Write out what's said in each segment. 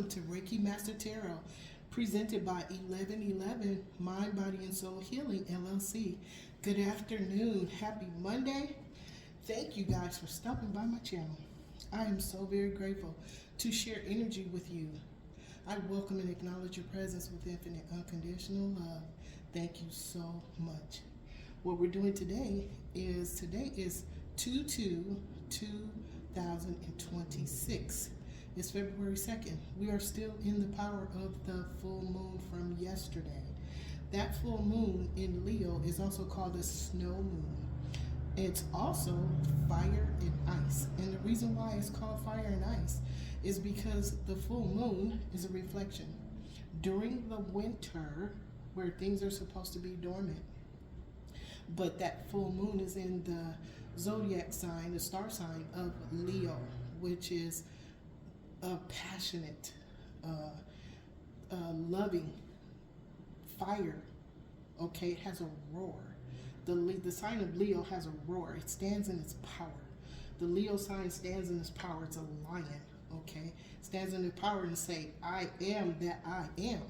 welcome to Reiki Master Tarot, presented by 1111 Mind, Body, and Soul Healing, LLC. Good afternoon. Happy Monday. Thank you guys for stopping by my channel. I am so very grateful to share energy with you. I welcome and acknowledge your presence with infinite unconditional love. Thank you so much. What we're doing today is 2/2/2026. It's February 2nd. We are still in the power of the full moon from yesterday. That full moon in Leo is also called a snow moon. It's also fire and ice. And the reason why it's called fire and ice is because the full moon is a reflection. During the winter, where things are supposed to be dormant, but that full moon is in the zodiac sign, the star sign of Leo, which is a passionate, loving fire. Okay, it has a roar. The sign of Leo has a roar. It stands in its power. The Leo sign stands in its power. It's a lion. Okay, stands in its power and say, "I am that I am."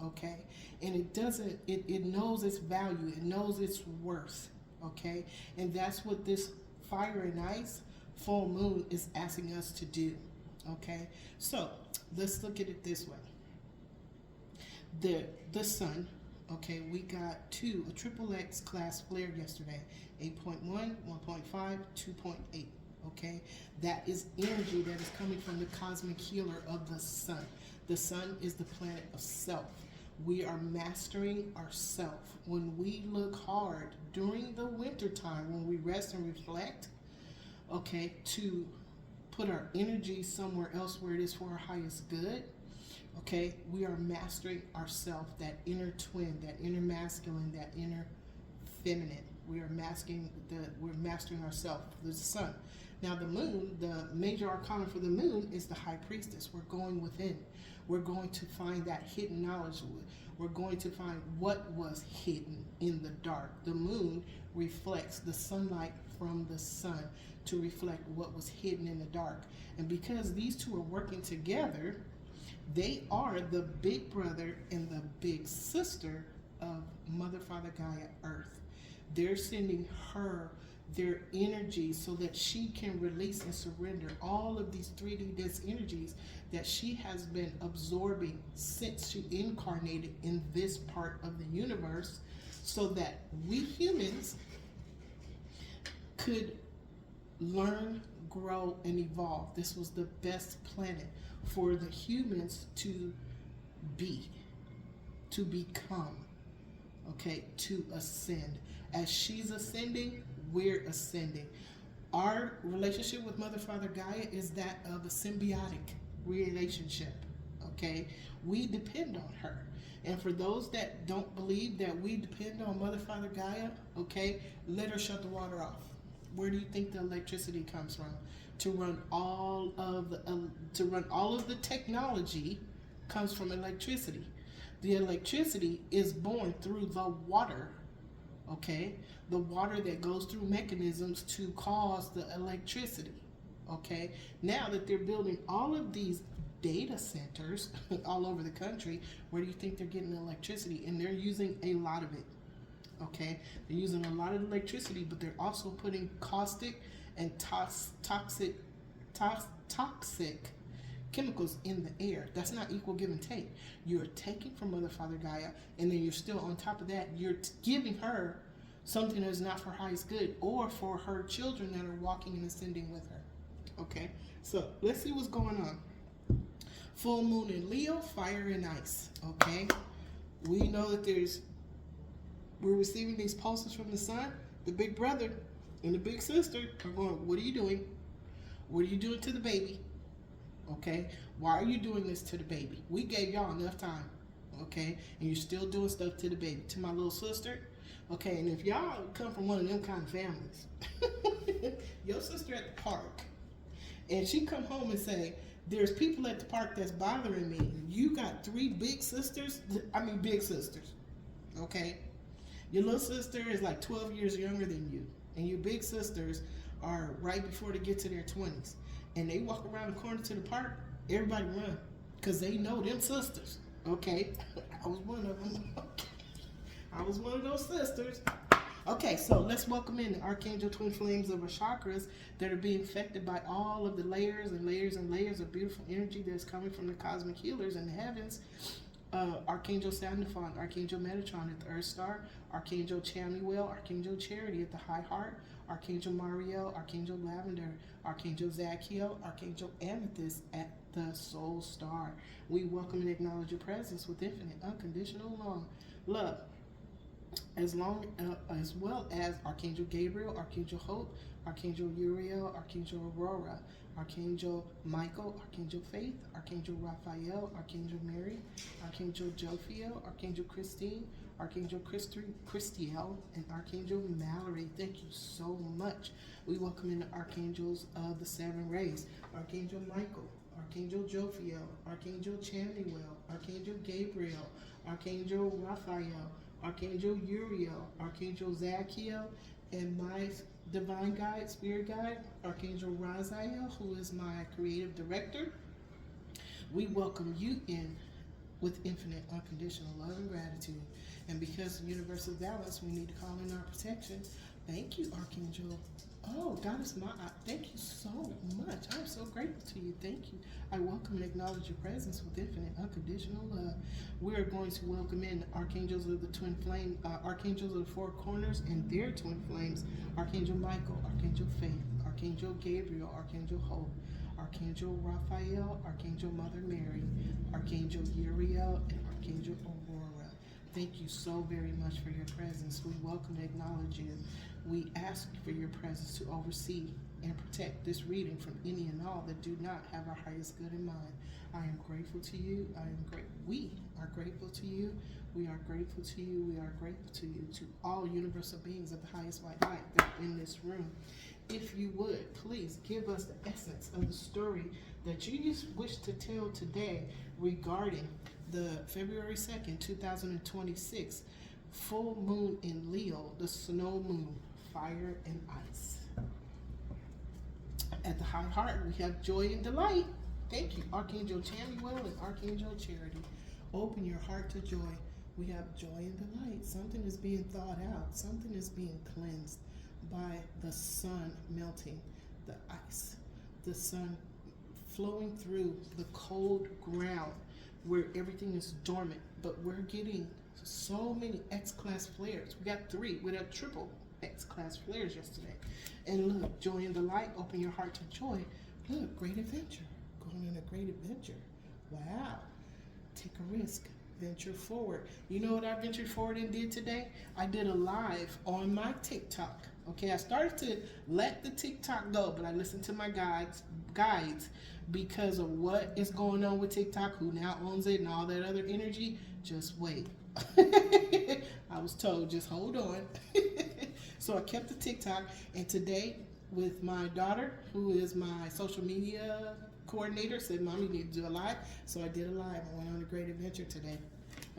Okay, and it doesn't. It knows its value. It knows its worth. Okay, and that's what this fire and ice full moon is asking us to do. Okay, so let's look at it this way. The sun, okay, we got a triple X class flare yesterday, 8.1, 1.5, 2.8. Okay, that is energy that is coming from the cosmic healer of the sun. The sun is the planet of self. We are mastering ourself. When we look hard during the winter time, when we rest and reflect, okay, to put our energy somewhere else where it is for our highest good, okay, we are mastering ourself, that inner twin, that inner masculine, that inner feminine. We're mastering ourselves. The sun. Now the moon, the major arcana for the moon is the high priestess. We're going within. We're going to find that hidden knowledge. We're going to find what was hidden in the dark. The moon reflects the sunlight from the sun to reflect what was hidden in the dark. And because these two are working together, they are the big brother and the big sister of Mother, Father, Gaia, Earth. They're sending her their energy so that she can release and surrender all of these 3D dense energies that she has been absorbing since she incarnated in this part of the universe, so that we humans could learn, grow, and evolve. This was the best planet for the humans to be, to become, okay, to ascend. As she's ascending, we're ascending. Our relationship with Mother, Father, Gaia is that of a symbiotic relationship, okay? We depend on her. And for those that don't believe that we depend on Mother, Father, Gaia, okay, let her shut the water off. Where do you think the electricity comes from? To run all of the technology comes from electricity. The electricity is born through the water. Okay, the water that goes through mechanisms to cause the electricity. Okay, now that they're building all of these data centers all over the country, where do you think they're getting the electricity? And they're using a lot of it. Okay, they're using a lot of electricity, but they're also putting caustic and toxic chemicals in the air. That's not equal give and take. You're taking from Mother, Father, Gaia, and then you're still on top of that, you're giving her something that's not for highest good or for her children that are walking and ascending with her. Okay, so let's see what's going on. Full moon in Leo, fire and ice. Okay, we know that we're receiving these pulses from the sun. The big brother and the big sister are going, what are you doing? What are you doing to the baby? Okay, why are you doing this to the baby? We gave y'all enough time, okay, and you're still doing stuff to the baby, to my little sister, okay. And if y'all come from one of them kind of families, your sister at the park, and she come home and say, there's people at the park that's bothering me. You got three big sisters, okay. Your little sister is like 12 years younger than you, and your big sisters are right before they get to their 20s. And they walk around the corner to the park, everybody run. because they know them sisters. Okay, I was one of them. I was one of those sisters. Okay, so let's welcome in the Archangel Twin Flames of our chakras that are being affected by all of the layers and layers and layers of beautiful energy that's coming from the cosmic healers in the heavens. Archangel Sandalphon, Archangel Metatron at the Earth Star, Archangel Chamuel, Archangel Charity at the High Heart, Archangel Mariel, Archangel Lavender, Archangel Zachiel, Archangel Amethyst at the Soul Star. We welcome and acknowledge your presence with infinite, unconditional love. As well as Archangel Gabriel, Archangel Hope, Archangel Uriel, Archangel Aurora, Archangel Michael, Archangel Faith, Archangel Raphael, Archangel Mary, Archangel Jophiel, Archangel Christine, Archangel Christiel, and Archangel Mallory. Thank you so much. We welcome in the archangels of the seven rays. Archangel Michael, Archangel Jophiel, Archangel Chamuel, Archangel Gabriel, Archangel Raphael, Archangel Uriel, Archangel Zachiel, and my divine guide, spirit guide, Archangel Raziel, who is my creative director. We welcome you in with infinite unconditional love and gratitude. And because the universe is balanced, we need to call in our protection. Thank you, Archangel. Oh, Goddess Ma, thank you so much. I'm so grateful to you. Thank you. I welcome and acknowledge your presence with infinite unconditional love. We are going to welcome in archangels of the twin flame, archangels of the four corners and their twin flames. Archangel Michael, Archangel Faith, Archangel Gabriel, Archangel Hope, Archangel Raphael, Archangel Mother Mary, Archangel Uriel, and Archangel Aurora. Thank you so very much for your presence. We welcome and acknowledge you. We ask for your presence to oversee and protect this reading from any and all that do not have our highest good in mind. I am grateful to you. We are grateful to you. We are grateful to you. We are grateful to you, to all universal beings of the highest white light that are in this room. If you would, please give us the essence of the story that you wish to tell today regarding the February 2nd, 2026 full moon in Leo, the snow moon, fire and ice. At the High Heart, we have joy and delight. Thank you, Archangel Chamuel and Archangel Charity. Open your heart to joy. We have joy and delight. Something is being thawed out. Something is being cleansed by the sun melting, the ice, the sun flowing through the cold ground where everything is dormant. But we're getting so many X-class flares. We got 3. We got triple X-class flares yesterday. And look, joy and delight, open your heart to joy. Look, great adventure. Going on a great adventure. Wow. Take a risk. Venture forward. You know what I ventured forward and did today? I did a live on my TikTok. Okay, I started to let the TikTok go, but I listened to my guides because of what is going on with TikTok, who now owns it and all that other energy. Just wait. I was told, just hold on. So I kept the TikTok, and today with my daughter, who is my social media coordinator, said, Mommy, you need to do a live. So I did a live. I went on a great adventure today.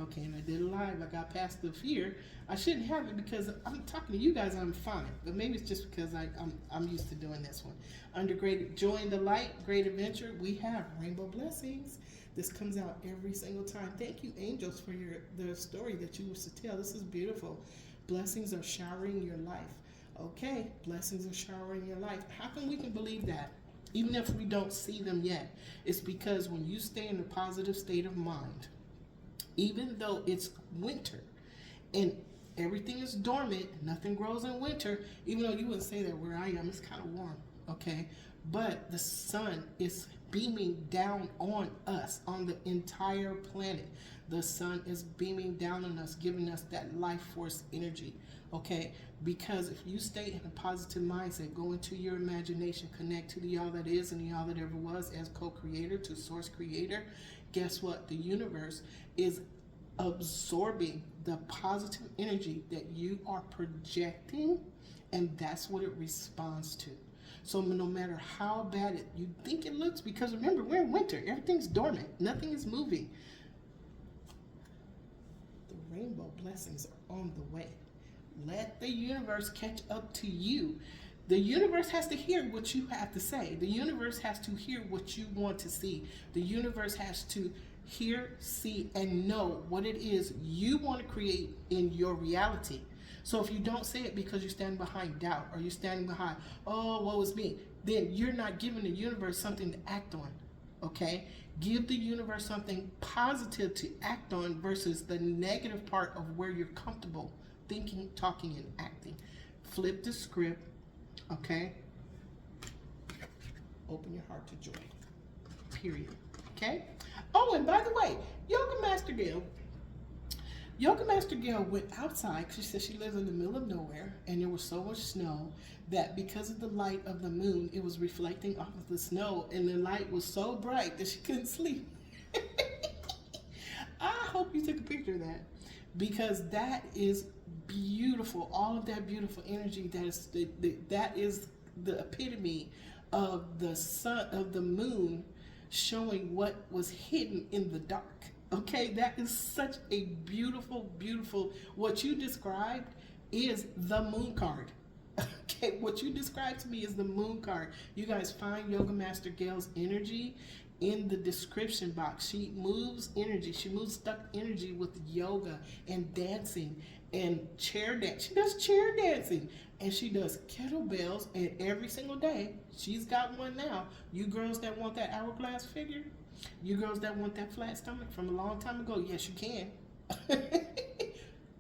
Okay, and I did a live. I got past the fear. I shouldn't have it because I'm talking to you guys, I'm fine. But maybe it's just because I'm used to doing this one. Under great joy and delight, great adventure, we have rainbow blessings. This comes out every single time. Thank you, angels, for the story that you wish to tell. This is beautiful. Blessings are showering your life. Okay, blessings are showering your life. How come we can believe that? Even if we don't see them yet. It's because when you stay in a positive state of mind, even though it's winter and everything is dormant, nothing grows in winter, even though you wouldn't say that where I am, it's kind of warm, okay? But the sun is beaming down on us, on the entire planet. The sun is beaming down on us, giving us that life force energy, okay? Because if you stay in a positive mindset, go into your imagination, connect to the all that is and the all that ever was as co-creator to source creator, guess what? The universe is absorbing the positive energy that you are projecting, and that's what it responds to. So no matter how bad you think it looks, because remember, we're in winter, everything's dormant, nothing is moving. The rainbow blessings are on the way. Let the universe catch up to you. The universe has to hear what you have to say. The universe has to hear what you want to see. The universe has to hear, see, and know what it is you want to create in your reality. So if you don't say it because you're standing behind doubt, or you're standing behind, oh, woe is me, then you're not giving the universe something to act on. Okay? Give the universe something positive to act on versus the negative part of where you're comfortable thinking, talking, and acting. Flip the script. Okay? Open your heart to joy. Period. Okay? Oh, and by the way, Yoga Master Gail went outside. She said she lives in the middle of nowhere, and there was so much snow that because of the light of the moon, it was reflecting off of the snow, and the light was so bright that she couldn't sleep. I hope you took a picture of that, because that is beautiful. All of that beautiful energy, that is the epitome of the sun, of the moon, showing what was hidden in the dark. Okay, that is such a beautiful, beautiful, what you described is the moon card. Okay, what you described to me is the moon card. You guys find Yoga Master Gail's energy in the description box. She moves energy. She moves stuck energy with yoga and dancing and chair dance. She does chair dancing, and she does kettlebells, and every single day, she's got one now. You girls that want that hourglass figure, you girls that want that flat stomach from a long time ago, yes, you can.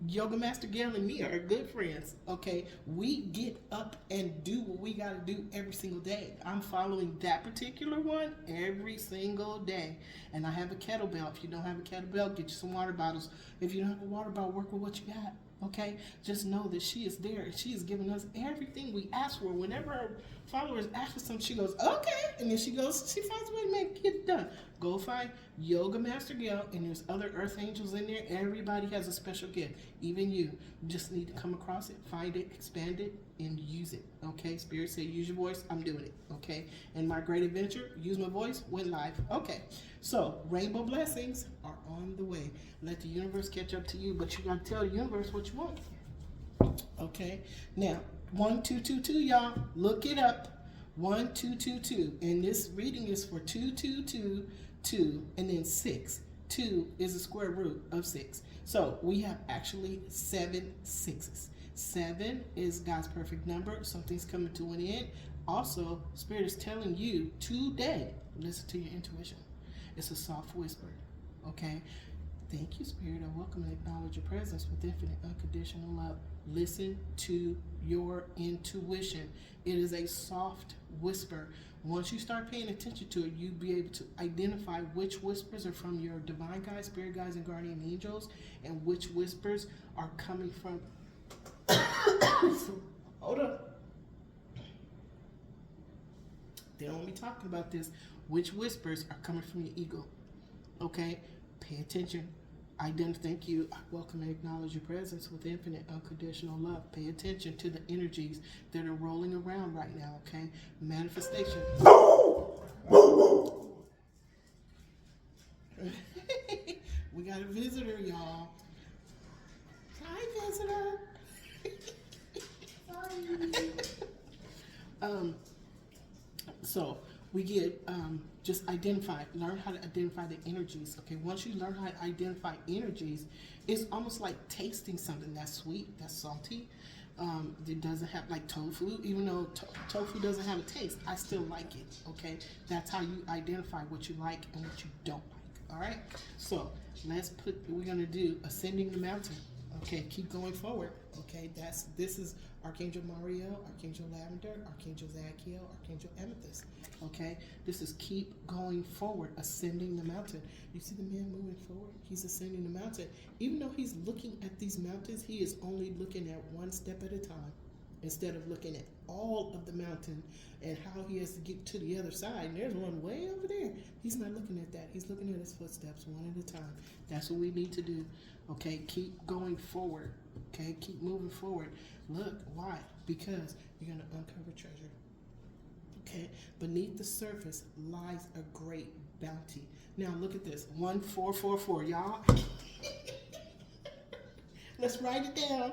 Yoga Master Gail and me are good friends, okay? We get up and do what we got to do every single day. I'm following that particular one every single day. And I have a kettlebell. If you don't have a kettlebell, get you some water bottles. If you don't have a water bottle, work with what you got, okay? Just know that she is there, and she is giving us everything we ask for. Whenever her followers ask for something, she goes, okay. And then she finds a way to make it done. Go find Yoga Master Gail, and there's other earth angels in there. Everybody has a special gift, even you. You just need to come across it, find it, expand it, and use it, okay? Spirit say, use your voice. I'm doing it, okay? And my great adventure, use my voice, went live. Okay, so rainbow blessings are on the way. Let the universe catch up to you, but you got to tell the universe what you want, okay? Now, 1222, y'all, look it up. 1222, and this reading is for 2222, and then 6. 2 is the square root of 6. So we have actually 7 6s. 7 is God's perfect number. Something's coming to an end. Also, Spirit is telling you today, listen to your intuition. It's a soft whisper, okay? Thank you, Spirit. I welcome and acknowledge your presence with infinite unconditional love. Listen to your intuition. It is a soft whisper. Once you start paying attention to it, you'll be able to identify which whispers are from your divine guides, spirit guides, and guardian angels, and which whispers are coming from... Hold up. They don't want me talking about this. Which whispers are coming from your ego? Okay? Pay attention. Thank you. I welcome and acknowledge your presence with infinite unconditional love. Pay attention to the energies that are rolling around right now, okay? Manifestation. We got a visitor, y'all. Hi, visitor. So we get just learn how to identify the energies. Okay, once you learn how to identify energies, it's almost like tasting something that's sweet, that's salty. It doesn't have, like tofu, even though tofu doesn't have a taste, I still like it. Okay, that's how you identify what you like and what you don't like. All right, so we're gonna do ascending the mountain. Okay, keep going forward. Okay, this is Archangel Mariel, Archangel Lavender, Archangel Zachiel, Archangel Amethyst. Okay, this is keep going forward, ascending the mountain. You see the man moving forward? He's ascending the mountain. Even though he's looking at these mountains, he is only looking at one step at a time, instead of looking at all of the mountain and how he has to get to the other side. And there's one way over there. He's not looking at that. He's looking at his footsteps one at a time. That's what we need to do. Okay, keep going forward. Okay, keep moving forward. Look, why? Because you're going to uncover treasure. Okay, beneath the surface lies a great bounty. Now look at this, 1444, y'all. Let's write it down.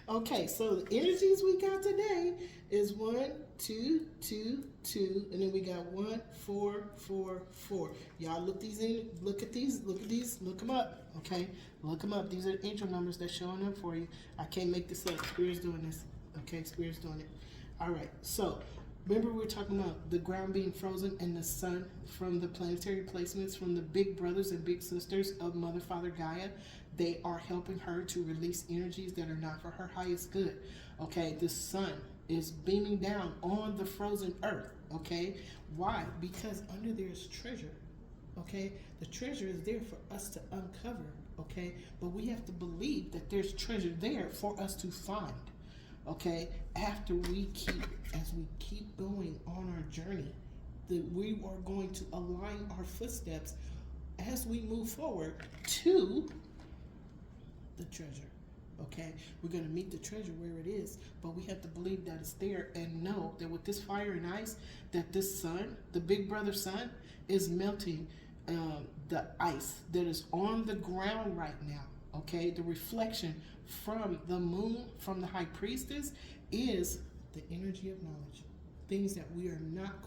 Okay, so the energies we got today is 1, 2, 2, 2, and then we got 1, 4, 4, 4. Y'all look these in. Look at these. Look at these. Look them up. Okay, look them up. These are the angel numbers that's showing up for you. I can't make this up. Spirit's doing this. Okay, Spirit's doing it. All right. So remember we were talking about the ground being frozen and the sun from the planetary placements from the big brothers and big sisters of Mother, Father, Gaia. They are helping her to release energies that are not for her highest good. Okay, the sun is beaming down on the frozen earth. Okay, why? Because under there is treasure. Okay, the treasure is there for us to uncover. Okay, but we have to believe that there's treasure there for us to find. Okay, after we keep going on our journey, that we are going to align our footsteps as we move forward to the treasure. Okay, we're going to meet the treasure where it is, but we have to believe that it's there and know that with this fire and ice, that this sun, the big brother sun, is melting the ice that is on the ground right now. Okay, the reflection from the moon, from the high priestess, is the energy of knowledge, things that we're not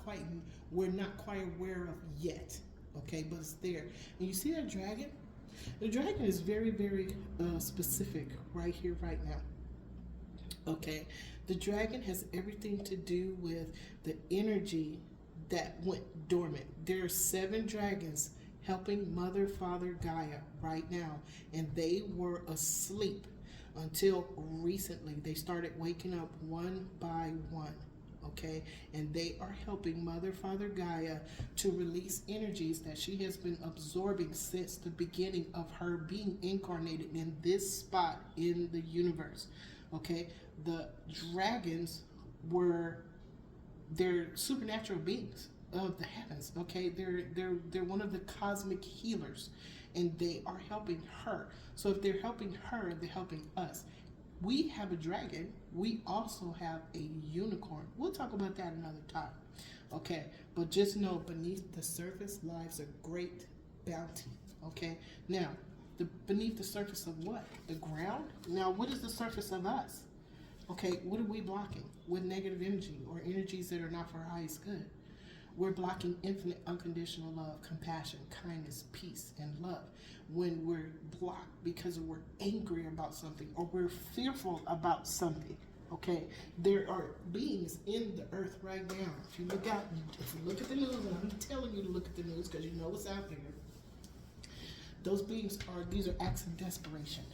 quite aware of yet. Okay, but it's there. And you see that dragon? The dragon is very, very specific right here, right now. Okay, the dragon has everything to do with the energy that went dormant. There are 7 dragons helping Mother, Father, Gaia right now, and they were asleep until recently. They started waking up one by one. Okay, and they are helping Mother, Father, Gaia to release energies that she has been absorbing since the beginning of her being incarnated in this spot in the universe. Okay, the dragons they're supernatural beings of the heavens. Okay, they're one of the cosmic healers, and they are helping her. So if they're helping her, they're helping us. We have a dragon. We also have a unicorn. We'll talk about that another time. Okay, but just know beneath the surface lies a great bounty. Okay, now beneath the surface of what? The ground. Now, what is the surface of us? Okay, what are we blocking with negative energy or energies that are not for our highest good? We're blocking infinite unconditional love, compassion, kindness, peace, and love. When we're blocked because we're angry about something or we're fearful about something, okay? There are beings in the earth right now. If you look at the news, and I'm telling you to look at the news because you know what's out there. These are acts of desperation,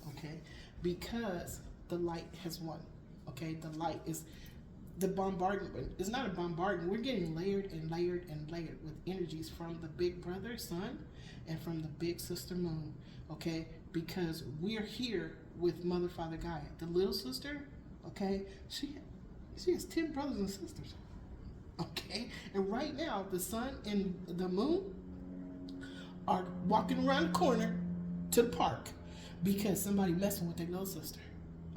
okay? Because the light has won, okay? The light is the bombardment. It's not a bombardment. We're getting layered and layered and layered with energies from the big brother sun and from the big sister moon, okay? Because we're here with Mother, Father, Gaia. The little sister, okay, she has 10 brothers and sisters, okay? And right now, the sun and the moon are walking around the corner to the park because somebody messing with their little sister,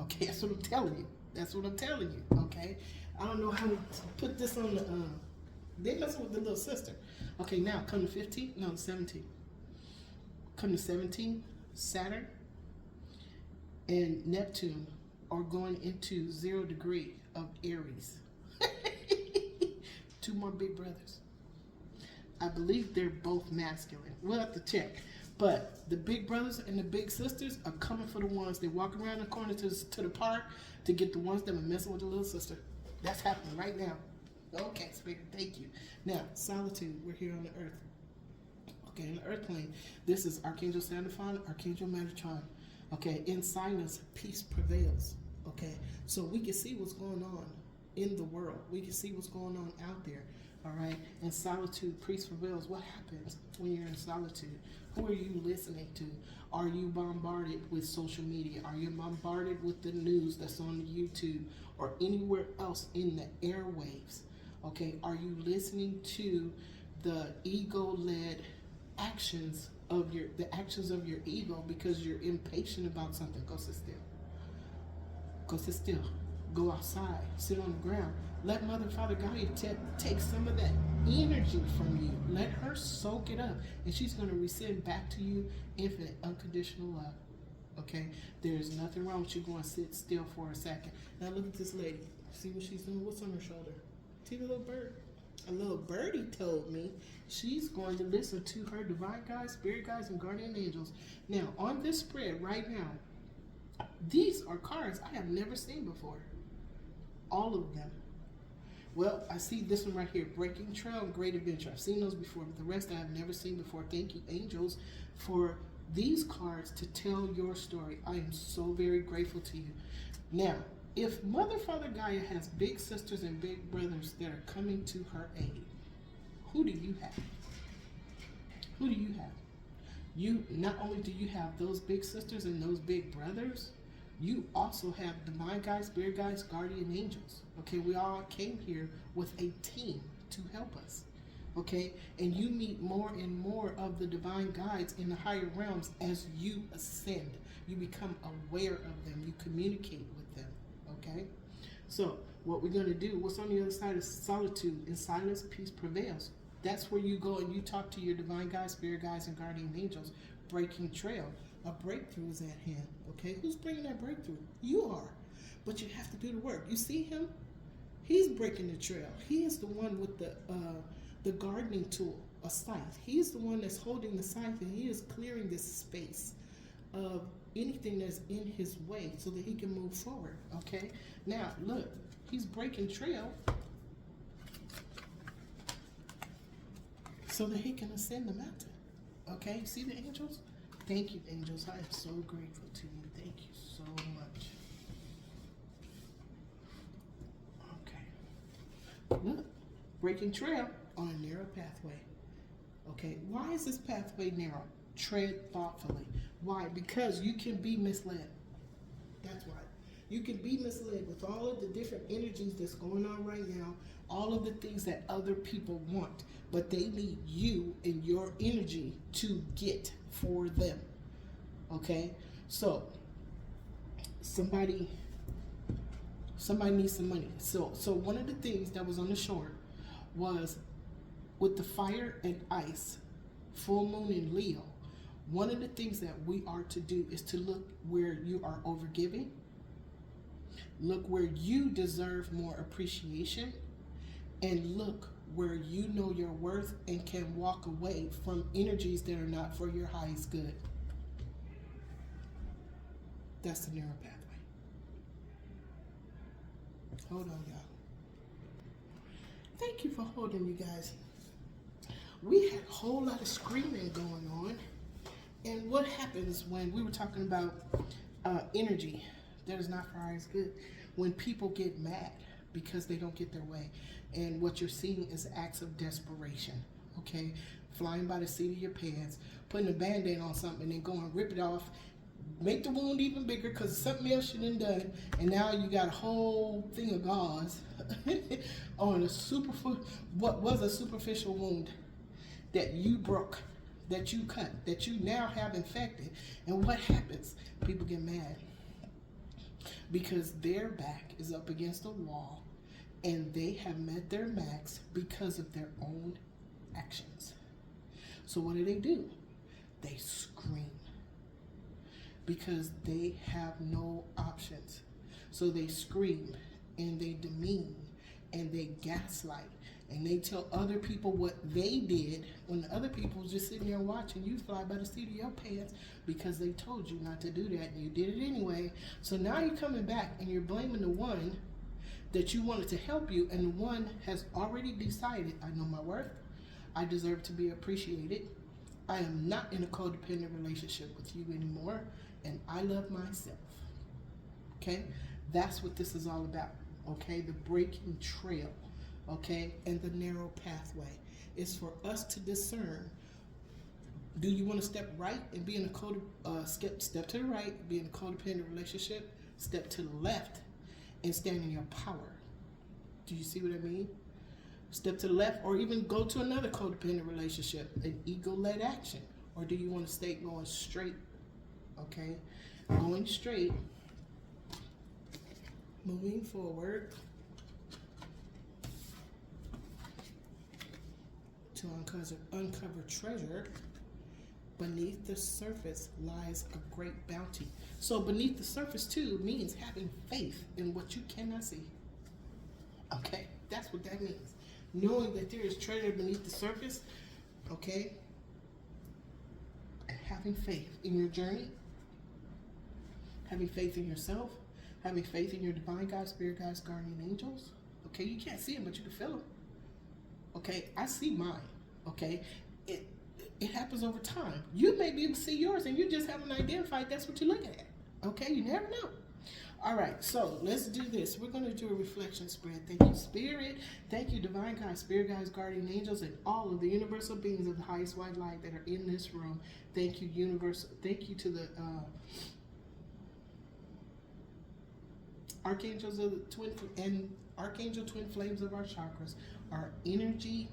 okay? That's what I'm telling you. That's what I'm telling you, okay? I don't know how to put this on the, they messing with the little sister. Okay, now come to 17. Come to 17, Saturn and Neptune are going into 0 degree of Aries. 2 more big brothers. I believe they're both masculine. We'll have to check. But the big brothers and the big sisters are coming for the ones. They walk around the corner to the park to get the ones that were messing with the little sister. That's happening right now. Okay, Spirit, thank you. Now, solitude, we're here on the earth. Okay, in the earth plane, this is Archangel Sandalphon, Archangel Metatron. Okay, in silence, peace prevails. Okay, so we can see what's going on in the world. We can see what's going on out there. All right, in solitude, peace prevails. What happens when you're in solitude? Who are you listening to? Are you bombarded with social media? Are you bombarded with the news that's on YouTube or anywhere else in the airwaves? Okay, are you listening to the ego-led actions of your ego because you're impatient about something? Go sit still. Go sit still. Go outside. Sit on the ground. Let Mother, Father, Gaia take some of that energy from you. Let her soak it up, and she's going to resend back to you infinite unconditional love. Okay? There's nothing wrong with you going to sit still for a second. Now look at this lady. See what she's doing? What's on her shoulder? See the little bird? A little birdie told me she's going to listen to her divine guides, spirit guides, and guardian angels. Now, on this spread right now, these are cards I have never seen before. All of them. Well, I see this one right here, Breaking Trail and Great Adventure. I've seen those before, but the rest I have never seen before. Thank you, angels, for these cards to tell your story. I am so very grateful to you. Now, if Mother, Father Gaia has big sisters and big brothers that are coming to her aid, who do you have? Who do you have? You, not only do you have those big sisters and those big brothers, you also have divine guides, spirit guides, guardian angels. Okay, we all came here with a team to help us. Okay, and you meet more and more of the divine guides in the higher realms as you ascend. You become aware of them. You communicate with them. Okay, so what we're going to do, what's on the other side of solitude? In silence, peace prevails. That's where you go and you talk to your divine guides, spirit guides, and guardian angels. Breaking trail. A breakthrough is at hand. Okay, who's bringing that breakthrough? You are. But you have to do the work. You see him? He's breaking the trail. He is the one with the gardening tool, a scythe. He's the one that's holding the scythe, and he is clearing this space of anything that's in his way so that he can move forward. Okay, now look, he's breaking trail so that he can ascend the mountain. Okay, see the angels? Thank you, angels. I am so grateful to you. Thank you so much. Okay, look, breaking trail on a narrow pathway. Okay, why is this pathway narrow? Tread thoughtfully. Why? Because you can be misled. That's why. You can be misled with all of the different energies that's going on right now, all of the things that other people want, but they need you and your energy to get for them. Okay? So, somebody needs some money. So one of the things that was on the short was with the fire and ice, full moon in Leo, one of the things that we are to do is to look where you are overgiving, look where you deserve more appreciation, and look where you know your worth and can walk away from energies that are not for your highest good. That's the narrow pathway. Hold on, y'all. Thank you for holding, you guys. We had a whole lot of screaming going on. And what happens when we were talking about energy that is not for our highest good? When people get mad because they don't get their way. And what you're seeing is acts of desperation, okay? Flying by the seat of your pants, putting a Band-Aid on something and then going rip it off, make the wound even bigger because something else you done done, and now you got a whole thing of gauze on what was a superficial wound that you broke, that you cut, that you now have infected. And what happens? People get mad because their back is up against a wall and they have met their max because of their own actions. So what do? They scream because they have no options. So they scream and they demean and they gaslight and they tell other people what they did when the other people was just sitting there watching you fly by the seat of your pants because they told you not to do that and you did it anyway. So now you're coming back and you're blaming the one that you wanted to help you, and the one has already decided, I know my worth, I deserve to be appreciated, I am not in a codependent relationship with you anymore, and I love myself. Okay? That's what this is all about. Okay? The breaking trail. Okay? And the narrow pathway is for us to discern. Do you want to step right and be in a step to the right, be in a codependent relationship? Step to the left and stand in your power. Do you see what I mean? Step to the left, or even go to another codependent relationship, an ego-led action. Or do you want to stay going straight? Okay? Going straight, moving forward to uncover treasure, beneath the surface lies a great bounty. So beneath the surface too means having faith in what you cannot see. Okay, that's what that means. Knowing that there is treasure beneath the surface, okay, and having faith in your journey, having faith in yourself, having faith in your divine guides, spirit guides, guardian angels. Okay, you can't see them, but you can feel them. Okay, I see mine. Okay, it happens over time. You may be able to see yours, and you just haven't identified that's what you're looking at. Okay, you never know. All right, so let's do this. We're going to do a reflection spread. Thank you, Spirit. Thank you, divine guides, spirit guides, guardian angels, and all of the universal beings of the highest white light that are in this room. Thank you, universal. Thank you to the archangels of the twin and archangel twin flames of our chakras. Our energy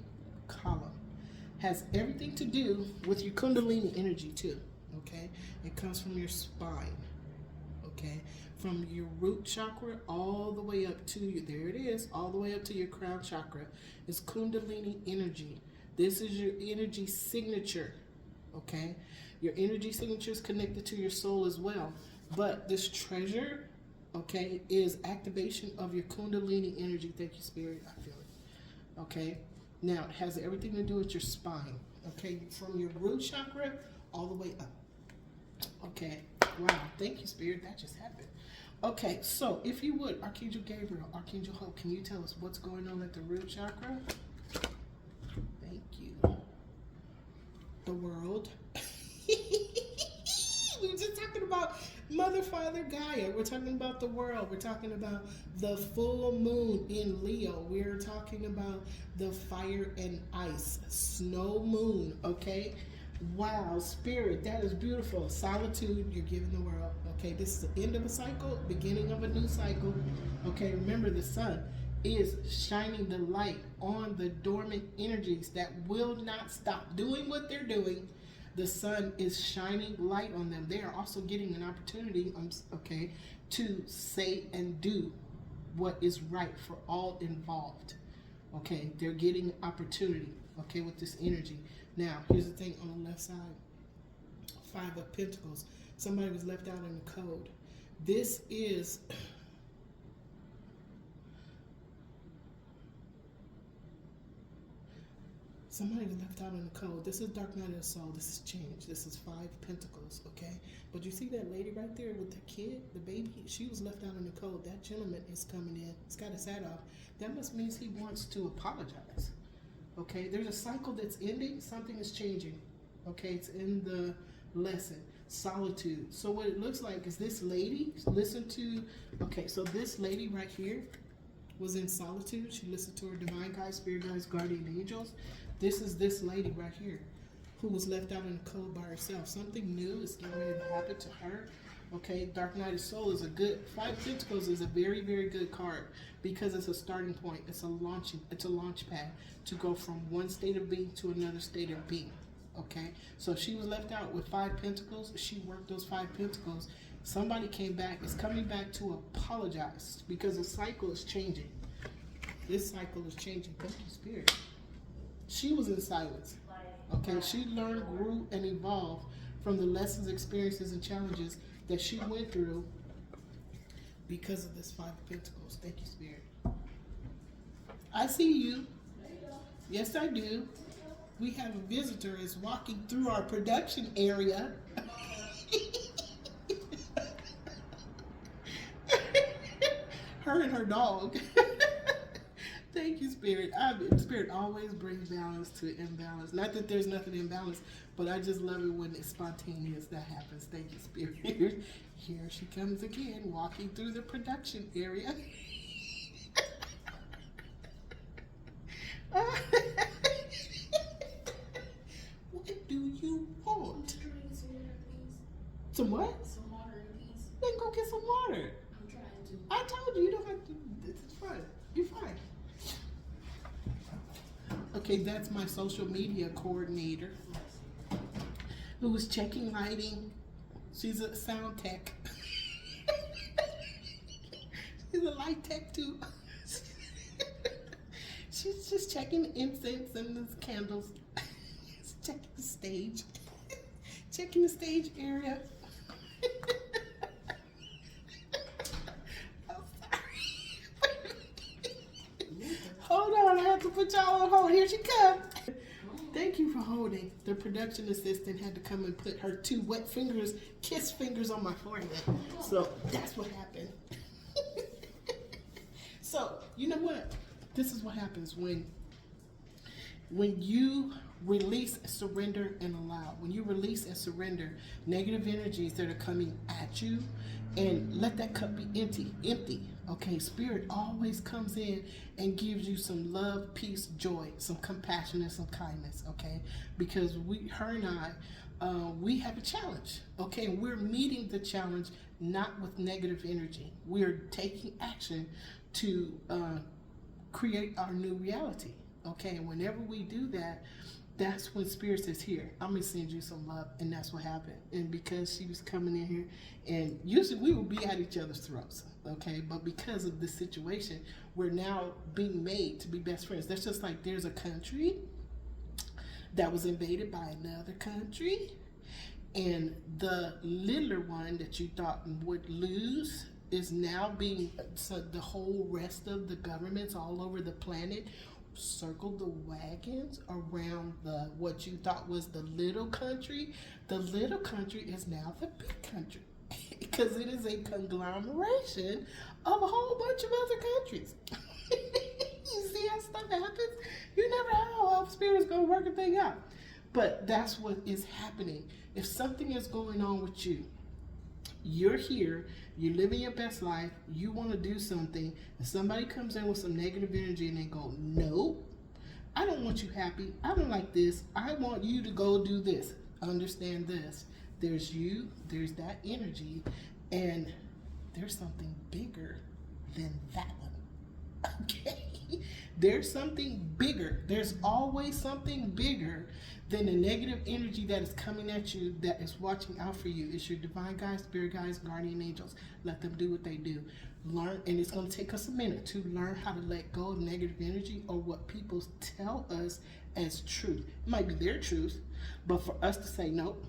column has everything to do with your kundalini energy too. Okay, it comes from your spine. Okay, from your root chakra all the way up to you. There it is, all the way up to your crown chakra. It's kundalini energy. This is your energy signature. Okay, your energy signature is connected to your soul as well. But this treasure, okay, is activation of your kundalini energy. Thank you, Spirit. I feel it. Okay, now it has everything to do with your spine. Okay, from your root chakra all the way up. Okay, wow, thank you, Spirit. That just happened. Okay, so if you would, Archangel Gabriel, Archangel Hope, can you tell us what's going on at the root chakra? Thank you. The world. We were just talking about Mother, Father, Gaia. We're talking about the world. We're talking about the full moon in Leo. We're talking about the fire and ice, snow moon, okay? Wow, Spirit, that is beautiful. Solitude, you're giving the world. Okay, this is the end of a cycle, beginning of a new cycle. Okay, remember the sun is shining the light on the dormant energies that will not stop doing what they're doing. The sun is shining light on them. They are also getting an opportunity, okay, to say and do what is right for all involved. Okay, they're getting opportunity, okay, with this energy. Now, here's the thing on the left side. 5 of Pentacles. Somebody was left out in the code. This is somebody was left out in the code. This is Dark Night of the Soul. This is change. This is 5 Pentacles, okay? But you see that lady right there with the kid, the baby? She was left out in the code. That gentleman is coming in. He's got his hat off. That must mean he wants to apologize. Okay, there's a cycle that's ending. Something is changing. Okay, it's in the lesson. Solitude. So what it looks like is this lady, listen to, okay, so this lady right here was in solitude. She listened to her divine guides, spirit guides, guardian angels. This is this lady right here who was left out in the cold by herself. Something new is getting ready to happen to her. Okay, Dark Night of Soul is a good, 5 Pentacles is a very, very good card because it's a starting point. It's a launch pad to go from one state of being to another state of being. Okay, so she was left out with 5 Pentacles. She worked those 5 Pentacles. Somebody came back, is coming back to apologize because the cycle is changing. This cycle is changing. Thank you, Spirit. She was in silence. Okay, she learned, grew, and evolved from the lessons, experiences, and challenges that she went through because of this 5 of Pentacles. Thank you, Spirit. I see you. Yes, I do. We have a visitor is walking through our production area. Her and her dog. Thank you, Spirit. Spirit always brings balance to imbalance. Not that there's nothing imbalanced, but I just love it when it's spontaneous. That happens. Thank you, Spirit. Here she comes again, walking through the production area. What do you want? Some what? Some water, please. Then go get some water. I'm trying to. I told you, you don't have to. It's fine. You're fine. Okay, that's my social media coordinator who was checking lighting. She's a sound tech. She's a light tech too. She's just checking the incense and the candles. She's checking the stage. Checking the stage area. I'm sorry. Hold on, I have to put y'all on hold. Here she comes. Thank you for holding. The production assistant had to come and put her 2 wet fingers, kiss fingers on my forehead. So that's what happened. So, you know what? This is what happens when you release, surrender, and allow. When you release and surrender negative energies that are coming at you, and let that cup be empty. Okay, Spirit always comes in and gives you some love, peace, joy, some compassion, and some kindness. Okay, because her and I, we have a challenge. Okay, and we're meeting the challenge not with negative energy. We're taking action to create our new reality. Okay, and whenever we do that, that's when Spirit says, here, I'm going to send you some love. And that's what happened. And because she was coming in here, and usually we would be at each other's throats, okay? But because of this situation, we're now being made to be best friends. That's just like there's a country that was invaded by another country, and the littler one that you thought would lose is now being, so the whole rest of the governments all over the planet circle the wagons around what you thought was the little country. The little country is now the big country because it is a conglomeration of a whole bunch of other countries. You see how stuff happens? You never know how Spirit's gonna work a thing out. But that's what is happening. If something is going on with you, you're here, you're living your best life, you want to do something, and somebody comes in with some negative energy and they go, no, I don't want you happy, I don't like this, I want you to go do this. Understand this, there's you, there's that energy, and there's something bigger than that one. Okay? There's something bigger. There's always something bigger than the negative energy that is coming at you, that is watching out for you. It's your divine guides, spirit guides, guardian angels. Let them do what they do. Learn, and it's going to take us a minute to learn how to let go of negative energy or what people tell us as truth. It might be their truth, but for us to say, nope,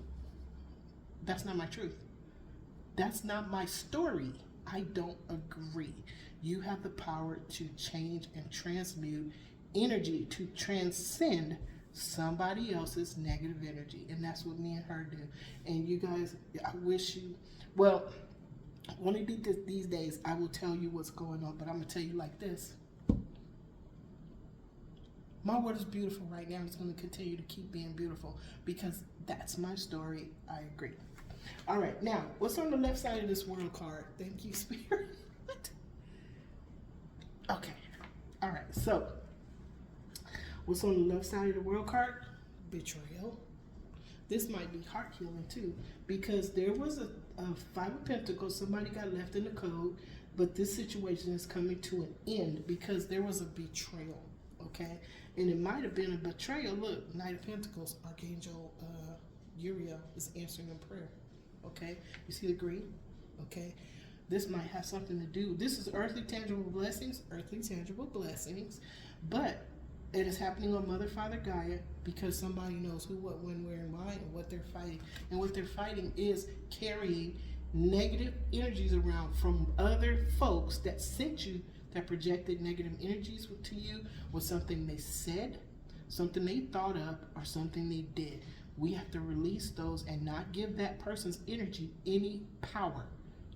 that's not my truth. That's not my story. I don't agree. You have the power to change and transmute energy, to transcend somebody else's negative energy. And that's what me and her do. And you guys, I wish you, well, one of these days I will tell you what's going on, but I'm going to tell you like this. My world is beautiful right now. It's going to continue to keep being beautiful because that's my story. I agree. All right, now, what's on the left side of this world card? Thank you, Spirit. Okay, all right, so what's on the left side of the world card? Betrayal. This might be heart healing too, because there was a Five of Pentacles, somebody got left in the code, but this situation is coming to an end because there was a betrayal, okay? And it might have been a betrayal. Look, Knight of Pentacles, Archangel Uriel is answering in prayer, okay? You see the green, okay? This might have something to do. This is earthly tangible blessings, but it is happening on Mother, Father, Gaia because somebody knows who, what, when, where, and why, and what they're fighting. And what they're fighting is carrying negative energies around from other folks that sent you, that projected negative energies to you with something they said, something they thought of, or something they did. We have to release those and not give that person's energy any power.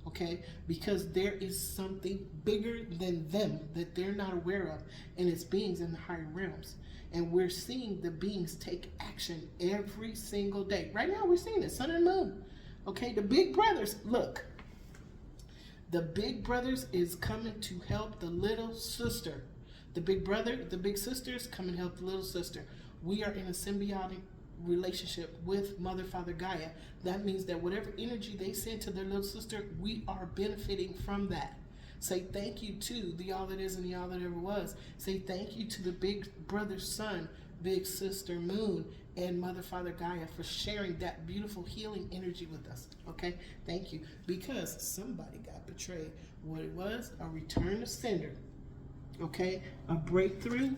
Okay, because there is something bigger than them that they're not aware of, and it's beings in the higher realms. And we're seeing the beings take action every single day. Right now, we're seeing it, sun and moon. Okay, the big brothers, look. The big brothers is coming to help the little sister. The big brother, the big sisters come and help the little sister. We are in a symbiotic relationship with Mother, Father, Gaia. That means that whatever energy they send to their little sister, we are benefiting from that. Say thank you to the all that is and the all that ever was. Say thank you to the big brother sun, big sister moon, and Mother, Father, Gaia for sharing that beautiful healing energy with us. Okay, thank you. Because somebody got betrayed. What it was, a return to sender. Okay, a breakthrough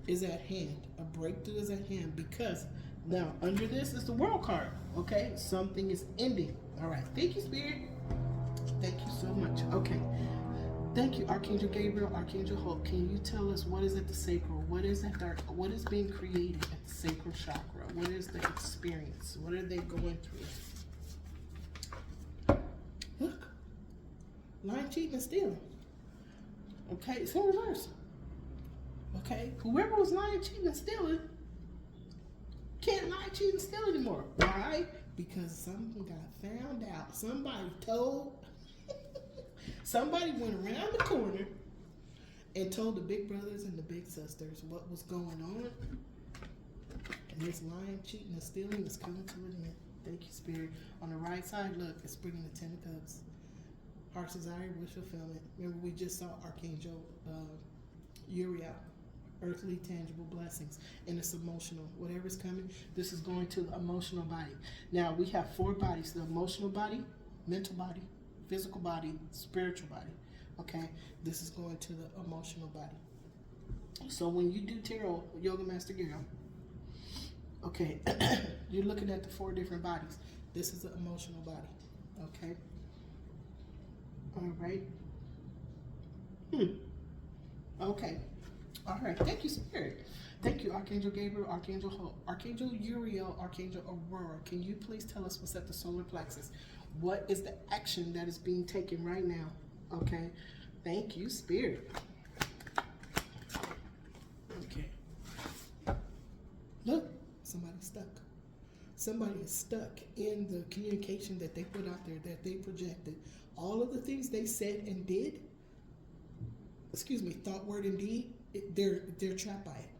is at hand. A breakthrough is at hand because Now, under this is the world card. Okay, something is ending. All right, thank you, Spirit. Thank you so much. Okay, thank you, Archangel Gabriel, Archangel Hope. Can you tell us what is at the sacral? What is at the, what is being created at the sacral chakra? What is the experience? What are they going through? Look, lying, cheating, and stealing. Okay, it's in reverse. Okay, whoever was lying, cheating, and stealing can't lie, cheat, and steal anymore. Why? Because something got found out. Somebody told, somebody went around the corner and told the big brothers and the big sisters what was going on. And this lying, cheating, and stealing is coming to an end. Thank you, Spirit. On the right side, look, it's bringing the Ten of Cups. Heart's desire, wish fulfillment. Remember, we just saw Archangel Uriel. Earthly, tangible blessings. And it's emotional. Whatever's coming, this is going to the emotional body. Now, we have 4 bodies. The emotional body, mental body, physical body, spiritual body. Okay? This is going to the emotional body. So when you do tarot, Yoga Master Gero, okay, you're looking at the 4 different bodies. This is the emotional body. Okay? All right. Okay. All right. Thank you, Spirit. Thank you, Archangel Gabriel, Archangel Hope, Archangel Uriel, Archangel Aurora. Can you please tell us what's at the solar plexus? What is the action that is being taken right now? Okay. Thank you, Spirit. Okay. Look, somebody's stuck. Somebody is stuck in the communication that they put out there, that they projected. All of the things they said and did, thought, word, and deed, they're trapped by it.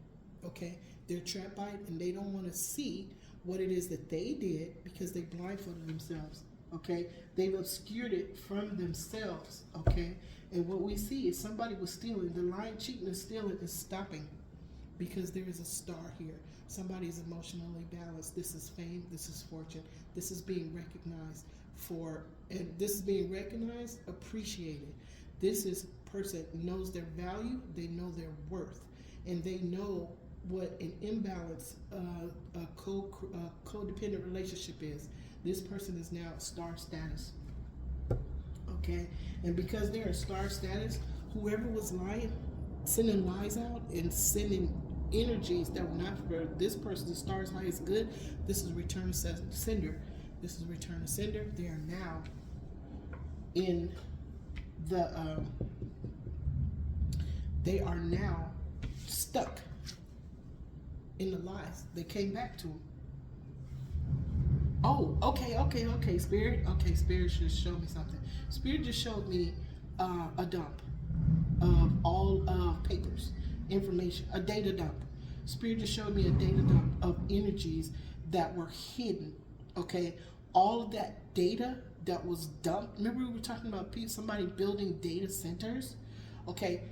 Okay? They're trapped by it, and they don't want to see what it is that they did because they blindfolded themselves. Okay? They've obscured it from themselves. Okay? And what we see is somebody was stealing. The lying, cheating, and stealing is stopping because there is a star here. Somebody is emotionally balanced. This is fame. This is fortune. This is being recognized for, and this is being recognized, appreciated. This is person knows their value, they know their worth, and they know what an imbalance, a codependent relationship is. This person is now star status. Okay, and because they're in star status, whoever was lying, sending lies out and sending energies that were not for this person's star's highest good, this is return to sender. This is return to sender. They are now in the they are now stuck in the lies. They came back to them. Oh, okay, Spirit. Okay, Spirit just showed me something. Spirit just showed me a dump of all of papers, information, a data dump. Spirit just showed me a data dump of energies that were hidden. Okay, all of that data that was dumped. Remember we were talking about somebody building data centers? Okay,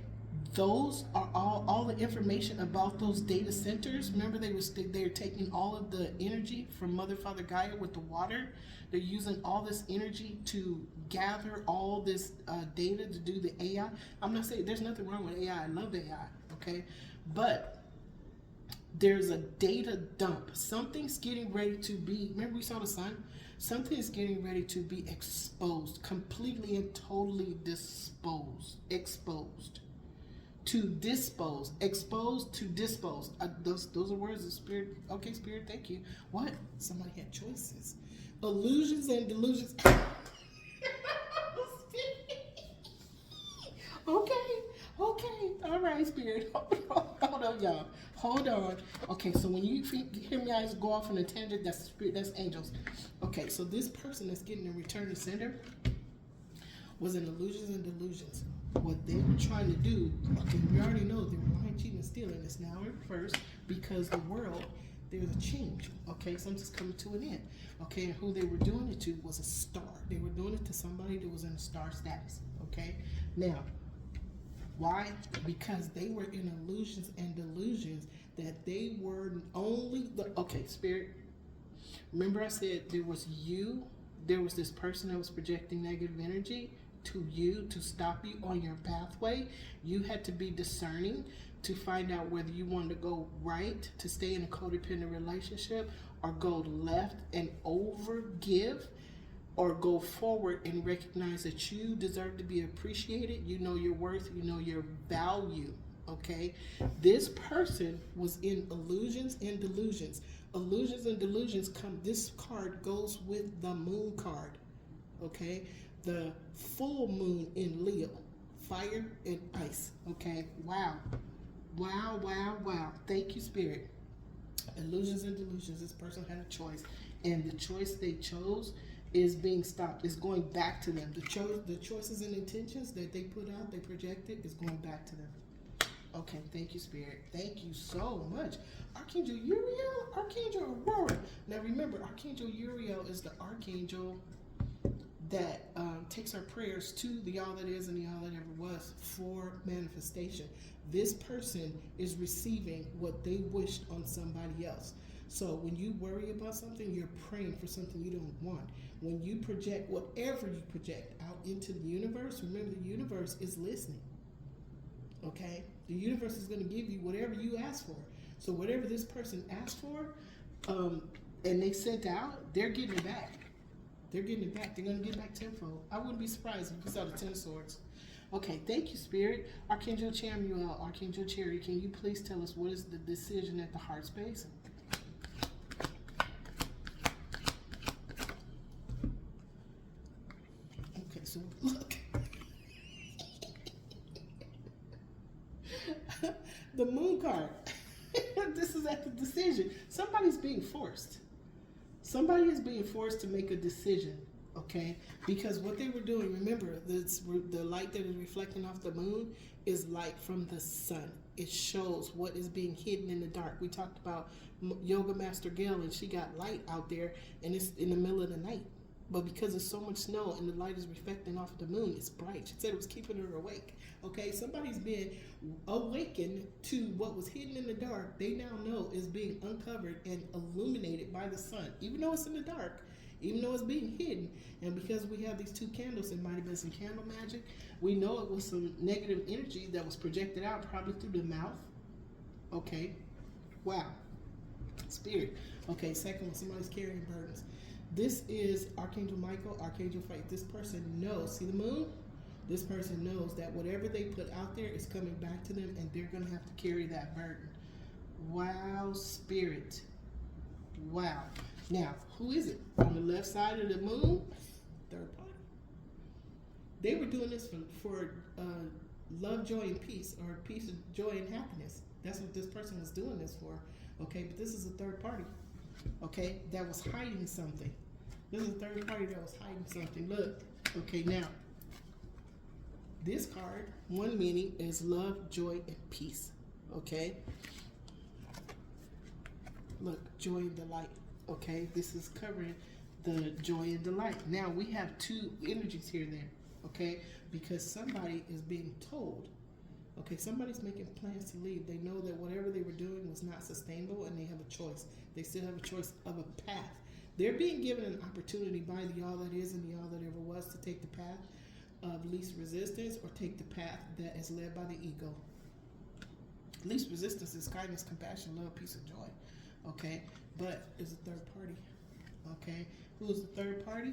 those are all the information about those data centers. Remember they're taking all of the energy from Mother, Father, Gaia with the water. They're using all this energy to gather all this data to do the AI. I'm not saying there's nothing wrong with AI. I love AI, okay? But there's a data dump. Something's getting ready to be, remember we saw the sun? Something is getting ready to be exposed, completely and totally exposed. To dispose, exposed to dispose. Those are words of Spirit. Okay, Spirit, thank you. What? Somebody had choices. Illusions and delusions. Okay. All right, Spirit. Hold on, y'all. Hold on. Okay, so when you hear me guys go off on a tangent, that's Spirit, that's angels. Okay, so this person that's getting a return to sender was in illusions and delusions. What they were trying to do, okay, we already know they were lying, cheating, and stealing. It's now in reverse because the world, there's a change, okay? Something's coming to an end, okay? And who they were doing it to was a star. They were doing it to somebody that was in a star status, okay? Now, why? Because they were in illusions and delusions that they were only the, okay, Spirit, remember I said there was this person that was projecting negative energy to you to stop you on your pathway. You had to be discerning to find out whether you wanted to go right, to stay in a codependent relationship, or go left and overgive, or go forward and recognize that you deserve to be appreciated. You know your worth, you know your value. Okay, this person was in illusions and delusions. Illusions and delusions come. This card goes with the moon card. Okay, the full moon in Leo, fire and ice. Okay, wow, wow, wow, wow. Thank you, Spirit. Illusions and delusions. This person had a choice, and the choice they chose is being stopped. It's going back to them. The choices and intentions that they put out, they projected, is going back to them. Okay, thank you, Spirit. Thank you so much. Archangel Uriel, Archangel Aurora. Now remember, Archangel Uriel is the archangel that takes our prayers to the all that is and the all that ever was for manifestation. This person is receiving what they wished on somebody else. So when you worry about something, you're praying for something you don't want. When you project whatever you project out into the universe, remember the universe is listening. Okay? The universe is going to give you whatever you ask for. So whatever this person asked for, and they sent out, they're getting it back. They're getting it back. They're going to get back tenfold. I wouldn't be surprised if you saw the 10 of swords. Okay, thank you, Spirit. Archangel Chamuel, Archangel Cherry, can you please tell us what is the decision at the heart space? Okay, so look. The moon card. This is at the decision. Somebody's being forced. Somebody is being forced to make a decision, okay? Because what they were doing, remember, the light that is reflecting off the moon is light from the sun. It shows what is being hidden in the dark. We talked about Yoga Master Gail, and she got light out there, and it's in the middle of the night. But because there's so much snow and the light is reflecting off the moon, it's bright. She said it was keeping her awake. Okay, somebody's been awakened to what was hidden in the dark. They now know is being uncovered and illuminated by the sun. Even though it's in the dark, even though it's being hidden. And because we have these two candles, it might have been some candle magic. We know it was some negative energy that was projected out, probably through the mouth. Okay, wow. Spirit. Okay, second one, somebody's carrying burdens. This is Archangel Michael, Archangel Faith. This person knows, see the moon? This person knows that whatever they put out there is coming back to them, and they're going to have to carry that burden. Wow, Spirit. Wow. Now, who is it? On the left side of the moon, third party. They were doing this for love, joy, and peace, or peace, joy, and happiness. That's what this person was doing this for. Okay, but this is a third party. Okay, that was hiding something. This is a third party that was hiding something. Look, okay, now, this card, one meaning is love, joy, and peace. Okay? Look, joy and delight. Okay, this is covering the joy and delight. Now, we have two energies here then. Okay, because somebody is being told. Okay, somebody's making plans to leave. They know that whatever they were doing was not sustainable, and they have a choice. They still have a choice of a path. They're being given an opportunity by the all that is and the all that ever was to take the path of least resistance, or take the path that is led by the ego. Least resistance is kindness, compassion, love, peace, and joy. Okay, but it's a third party. Okay, who is the third party?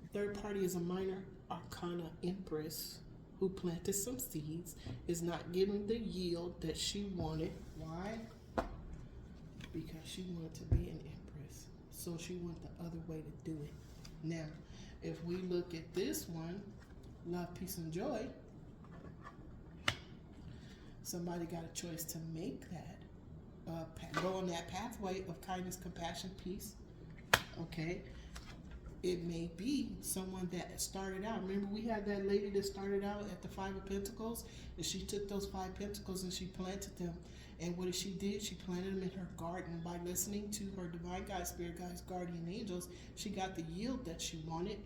The third party is a minor arcana empress who planted some seeds, is not getting the yield that she wanted. Why? Because she wanted to be an empress. So she went the other way to do it. Now, if we look at this one, love, peace, and joy, somebody got a choice to make that, go on that pathway of kindness, compassion, peace. Okay? It may be someone that started out. Remember, we had that lady that started out at the 5 of Pentacles, and she took those 5 Pentacles and she planted them. And what she did, she planted them in her garden by listening to her divine guide, spirit guides, guardian angels. She got the yield that she wanted.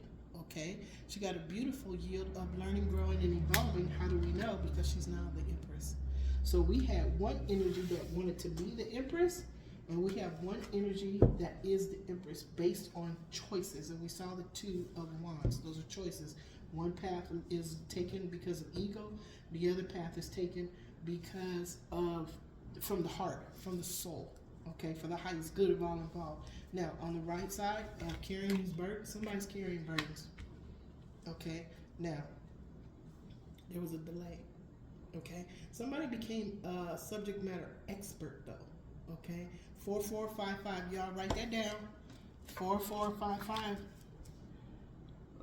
Okay, she got a beautiful yield of learning, growing, and evolving. How do we know? Because she's now the Empress. So we had one energy that wanted to be the Empress, and we have one energy that is the Empress based on choices. And we saw the 2 of Wands. Those are choices. One path is taken because of ego. The other path is taken because of from the heart, from the soul. okay, for the highest good of all involved. Now, on the right side of carrying these burdens, somebody's carrying burdens, okay? Now, there was a delay, okay? Somebody became a subject matter expert, though, okay? 4455, y'all write that down. 4455.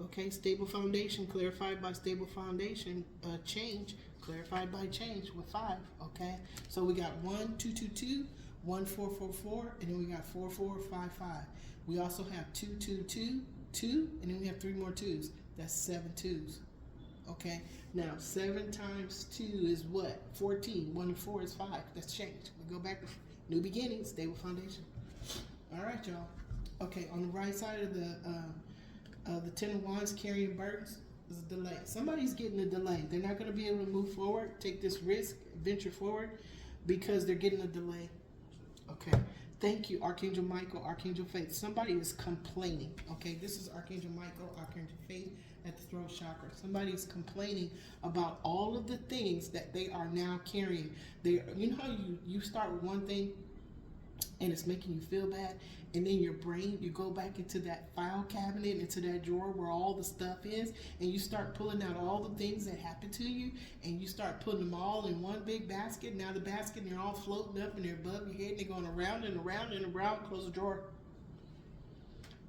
Okay, stable foundation, clarified by stable foundation, change, clarified by change with 5, okay? So we got 1222, 1444, and then we got 4455. We also have 222, 2, and then we have 3 more 2s. That's 7 2s, okay? Now, 7 times 2 is what? 14. 1 and 4 is 5. That's change. We go back to new beginning, stable foundation. All right, y'all. Okay, on the right side of the 10 of Wands carrying burdens is a delay. Somebody's getting a delay. They're not going to be able to move forward, take this risk, venture forward, because they're getting a delay. Okay. Thank you, Archangel Michael, Archangel Faith. Somebody is complaining. Okay, this is Archangel Michael, Archangel Faith at the throat chakra. Somebody is complaining about all of the things that they are now carrying. You know how you start with one thing and it's making you feel bad, and then your brain, you go back into that file cabinet, into that drawer where all the stuff is, and you start pulling out all the things that happened to you, and you start putting them all in one big basket. Now the basket, and they're all floating up, and they're above your head, and they're going around and around and around. Close the drawer.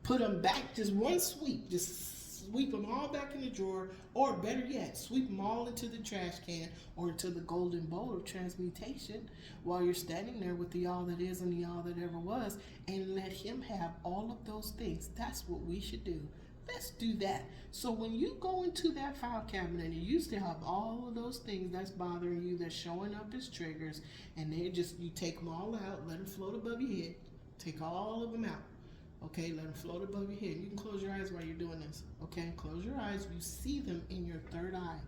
Put them back, just one sweep. Just sweep them all back in the drawer, or better yet, sweep them all into the trash can or into the golden bowl of transmutation while you're standing there with the all that is and the all that ever was, and let him have all of those things. That's what we should do. Let's do that. So when you go into that file cabinet and you still have all of those things that's bothering you, that's showing up as triggers, and you take them all out, let them float above your head, take all of them out. Okay, let them float above your head. You can close your eyes while you're doing this. Okay, close your eyes. You see them in your third eye.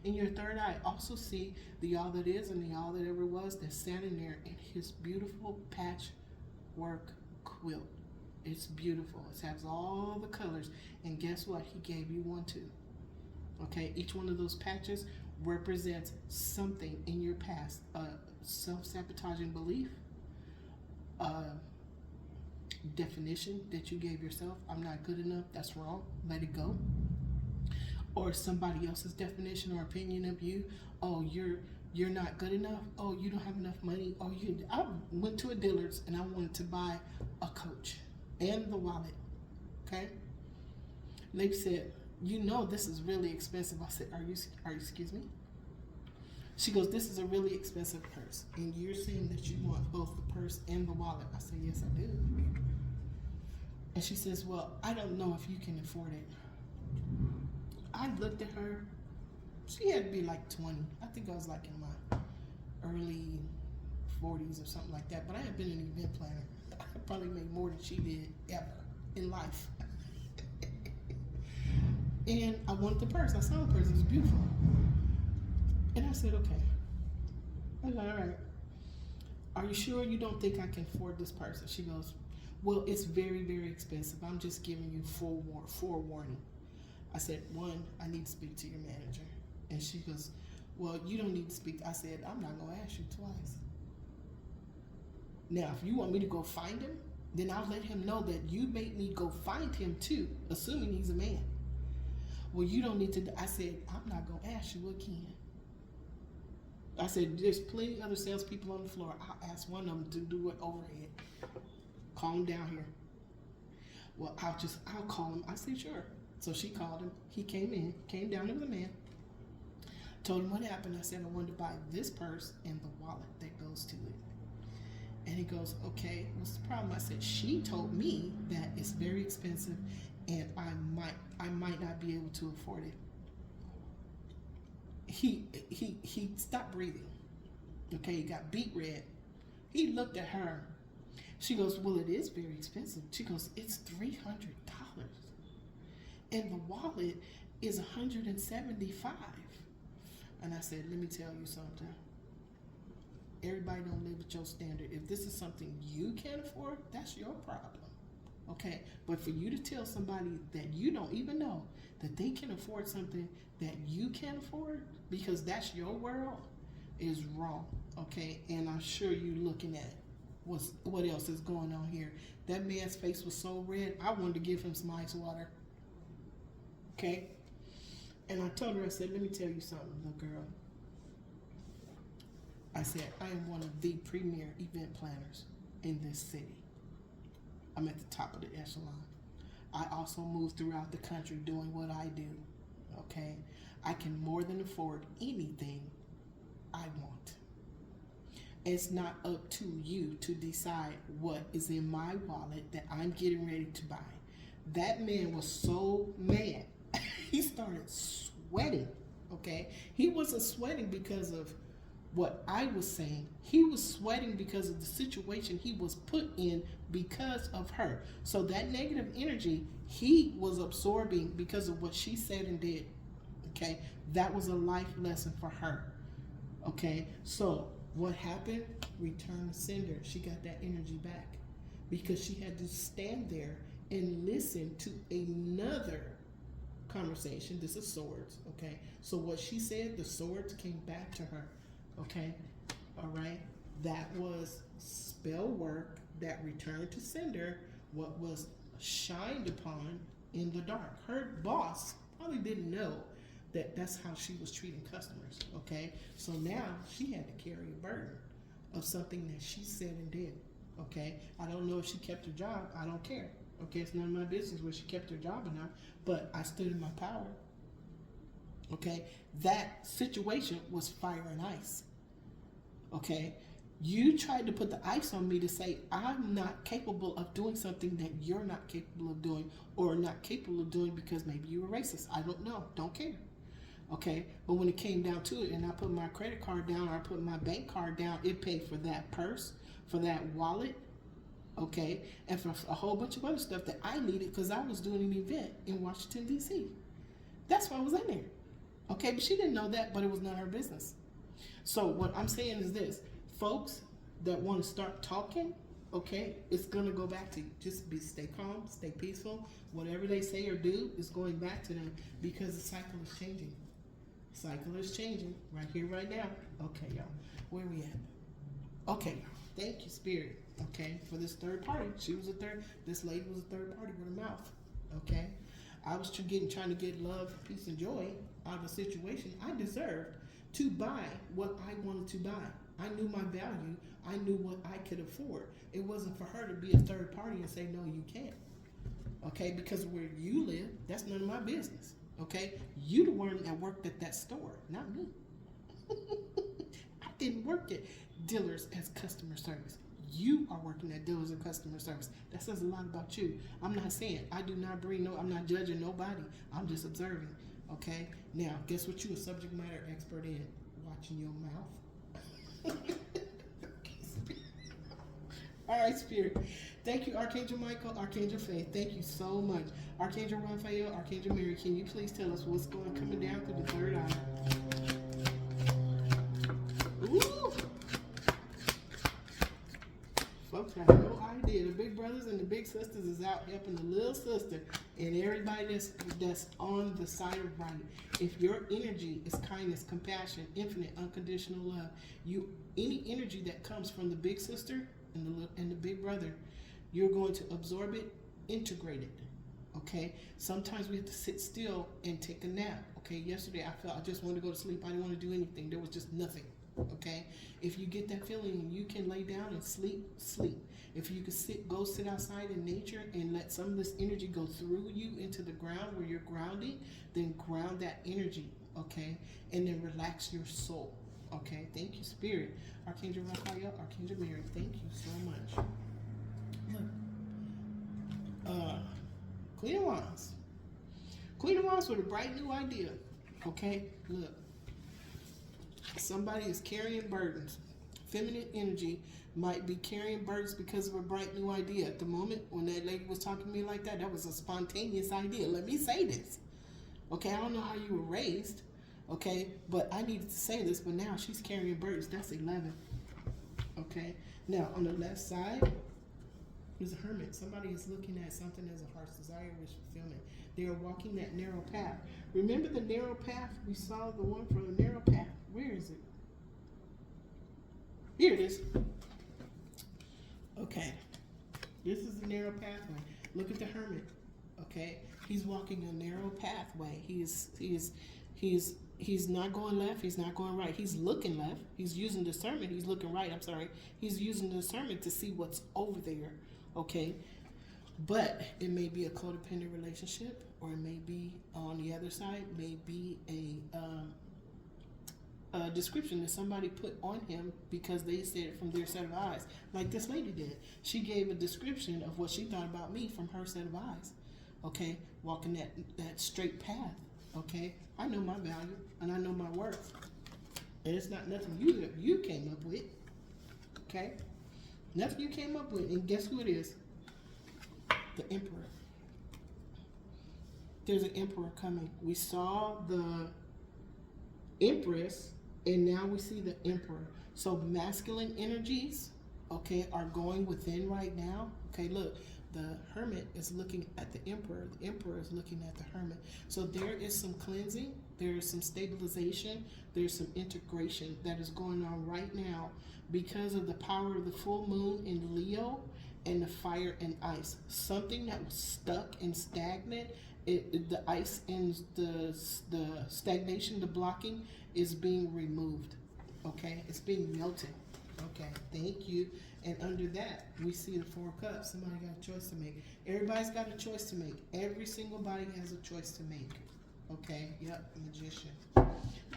In your third eye, also see the all that is and the all that ever was that's standing there in his beautiful patchwork quilt. It's beautiful. It has all the colors. And guess what? He gave you one too. Okay, each one of those patches represents something in your past. Self-sabotaging belief. Definition that you gave yourself. I'm not good enough. That's wrong. Let it go. Or somebody else's definition or opinion of you. Oh, you're not good enough. Oh, you don't have enough money. Oh, I went to a dealer's and I wanted to buy a coach and the wallet. Okay. They said, you know, this is really expensive. I said, are you excuse me? She goes, this is a really expensive purse, and you're saying that you want both the purse and the wallet. I said, yes, I do. And she says, well, I don't know if you can afford it. I looked at her. She had to be like 20. I think I was like in my early 40s or something like that, but I had been an event planner. I probably made more than she did ever in life. And I wanted the purse. I saw the purse. It was beautiful. And I said, okay. I said, all right. Are you sure you don't think I can afford this purse? And she goes, well, it's very, very expensive. I'm just giving you forewarning. I said, one, I need to speak to your manager. And she goes, well, you don't need to speak. I said, I'm not going to ask you twice. Now, if you want me to go find him, then I'll let him know that you made me go find him too, assuming he's a man. Well, you don't need to. I said, I'm not going to ask you again. I said, there's plenty of other salespeople on the floor. I'll ask one of them to do it overhead. Call him down here. Well, I'll call him. I said, sure. So she called him. He came down to the man. Told him what happened. I said, I wanted to buy this purse and the wallet that goes to it. And he goes, okay, what's the problem? I said, she told me that it's very expensive and I might not be able to afford it. He stopped breathing. Okay, he got beet red. He looked at her. She goes, well, it is very expensive. She goes, it's $300. And the wallet is $175. And I said, let me tell you something. Everybody don't live at your standard. If this is something you can't afford, that's your problem. Okay? But for you to tell somebody that you don't even know that they can afford something that you can't afford because that's your world is wrong. Okay? And I'm sure you're looking at what else is going on here. That man's face was so red, I wanted to give him some ice water. Okay? And I told her, I said, let me tell you something, little girl. I said, I am one of the premier event planners in this city. I'm at the top of the echelon. I also move throughout the country doing what I do. Okay? I can more than afford anything I want. It's not up to you to decide what is in my wallet that I'm getting ready to buy. That man was so mad. He started sweating, okay? He wasn't sweating because of what I was saying. He was sweating because of the situation he was put in because of her. So that negative energy, he was absorbing because of what she said and did, okay? That was a life lesson for her, okay? So what happened? Return to sender. She got that energy back because she had to stand there and listen to another conversation. This is swords, okay? So what she said, the swords came back to her, okay? All right? That was spell work that returned to sender what was shined upon in the dark. Her boss probably didn't know that that's how she was treating customers, okay? So now she had to carry a burden of something that she said and did, okay? I don't know if she kept her job. I don't care, okay? It's none of my business whether she kept her job or not, but I stood in my power, okay? That situation was fire and ice, okay? You tried to put the ice on me to say I'm not capable of doing something that you're not capable of doing or not capable of doing because maybe you were racist. I don't know. Don't care. Okay, but when it came down to it and I put my credit card down or I put my bank card down, it paid for that purse, for that wallet, okay, and for a whole bunch of other stuff that I needed because I was doing an event in Washington, D.C. That's why I was in there, okay, but she didn't know that, but it was not her business. So what I'm saying is this, folks that want to start talking, okay, it's going to go back to you. Just stay calm, stay peaceful. Whatever they say or do is going back to them because the cycle is changing. Cycle is changing right here, right now. Okay, y'all. Where we at? Okay, y'all. Thank you, Spirit. Okay, for this third party. She was a third. This lady was a third party with a mouth. Okay, I was trying to get love, peace, and joy out of a situation. I deserved to buy what I wanted to buy. I knew my value. I knew what I could afford. It wasn't for her to be a third party and say, no, you can't. Okay, because where you live, that's none of my business. Okay, you the one that worked at that store, not me. I didn't work at Dealers as customer service. You are working at Dealers and customer service. That says a lot about you. I'm not saying, I do not bring I'm not judging nobody. I'm just observing. Okay, now guess what you a subject matter expert in? Watching your mouth. All right, Spirit. Thank you, Archangel Michael, Archangel Faith. Thank you so much. Archangel Raphael, Archangel Mary, can you please tell us what's coming down through the third eye? Ooh! Folks have no idea. The big brothers and the big sisters is out helping the little sister and everybody that's on the side of right. If your energy is kindness, compassion, infinite, unconditional love, any energy that comes from the big sister and the big brother, you're going to absorb it, integrate it, okay? Sometimes we have to sit still and take a nap, okay? Yesterday I felt I just wanted to go to sleep. I didn't want to do anything. There was just nothing, okay? If you get that feeling and you can lay down and sleep, sleep. If you can go sit outside in nature and let some of this energy go through you into the ground where you're grounding, then ground that energy, okay? And then relax your soul, okay? Thank you, Spirit. Archangel Raphael, Archangel Mary, thank you so much. Look, Queen of Wands. Queen of Wands with a bright new idea, okay? Look, somebody is carrying burdens. Feminine energy might be carrying burdens because of a bright new idea. At the moment when that lady was talking to me like that, that was a spontaneous idea. Let me say this, okay? I don't know how you were raised, okay? But I needed to say this, but now she's carrying burdens. That's 11, okay? Now, on the left side is a hermit. Somebody is looking at something as a heart's desire, wish fulfillment. They are walking that narrow path. Remember the narrow path? We saw the one for the narrow path. Where is it? Here it is. Okay. This is a narrow pathway. Look at the hermit. Okay. He's walking a narrow pathway. He's not going left. He's not going right. He's looking left. He's using discernment. He's looking right. I'm sorry. He's using discernment to see what's over there. Okay. But it may be a codependent relationship, or it may be on the other side, may be a description that somebody put on him because they said it from their set of eyes. Like this lady did. She gave a description of what she thought about me from her set of eyes. Okay, walking that straight path. Okay, I know my value and I know my worth, and it's not nothing you came up with. Okay, nothing you came up with, and guess who it is? The Emperor. There's an Emperor coming. We saw the Empress, and now we see the Emperor. So masculine energies, okay, are going within right now. Okay, look, the Hermit is looking at the Emperor. The Emperor is looking at the Hermit. So there is some cleansing, there is some stabilization, there's some integration that is going on right now because of the power of the full moon in Leo and the fire and ice. Something that was stuck and stagnant, the ice and the stagnation, the blocking is being removed. Okay, it's being melted. Okay, thank you. And under that, we see the Four of Cups. Somebody got a choice to make. Everybody's got a choice to make. Every single body has a choice to make. Okay, yep, Magician.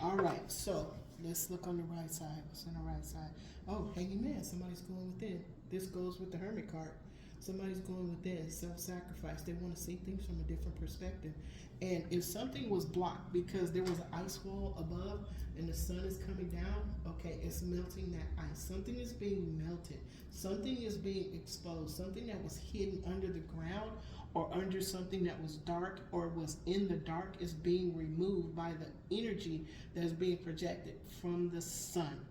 All right, so let's look on the right side. What's on the right side? Oh, Hanging Man. Somebody's going within. This goes with the Hermit card. Somebody's going within, self-sacrifice. They want to see things from a different perspective. And if something was blocked because there was an ice wall above and the sun is coming down, okay, it's melting that ice. Something is being melted. Something is being exposed. Something that was hidden under the ground or under something that was dark or was in the dark is being removed by the energy that is being projected from the sun.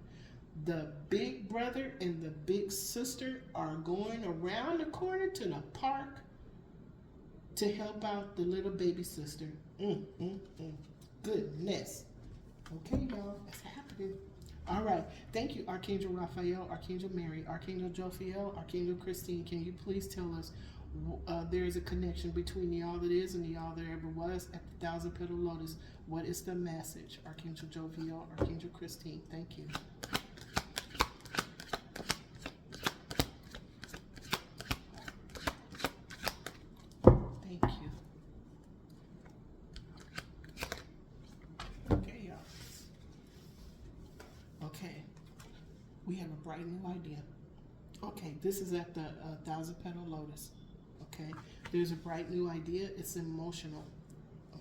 The big brother and the big sister are going around the corner to the park to help out the little baby sister. Goodness. Okay, y'all, that's happening. All right. Thank you, Archangel Raphael, Archangel Mary, Archangel Jophiel, Archangel Christine. Can you please tell us there is a connection between the all that is and the all there ever was at the 1,000-petal lotus? What is the message? Archangel Jophiel, Archangel Christine. Thank you. We have a bright new idea. Okay, this is at the 1,000-petal lotus. Okay, there's a bright new idea. It's emotional.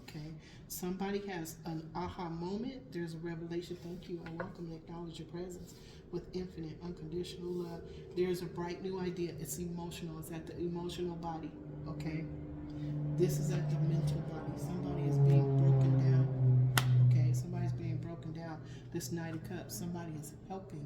Okay, somebody has an aha moment. There's a revelation. Thank you. I welcome and acknowledge your presence with infinite, unconditional love. There's a bright new idea. It's emotional. It's at the emotional body. Okay, this is at the mental body. Somebody is being broken down. Okay, somebody's being broken down. This Knight of Cups. Somebody is helping.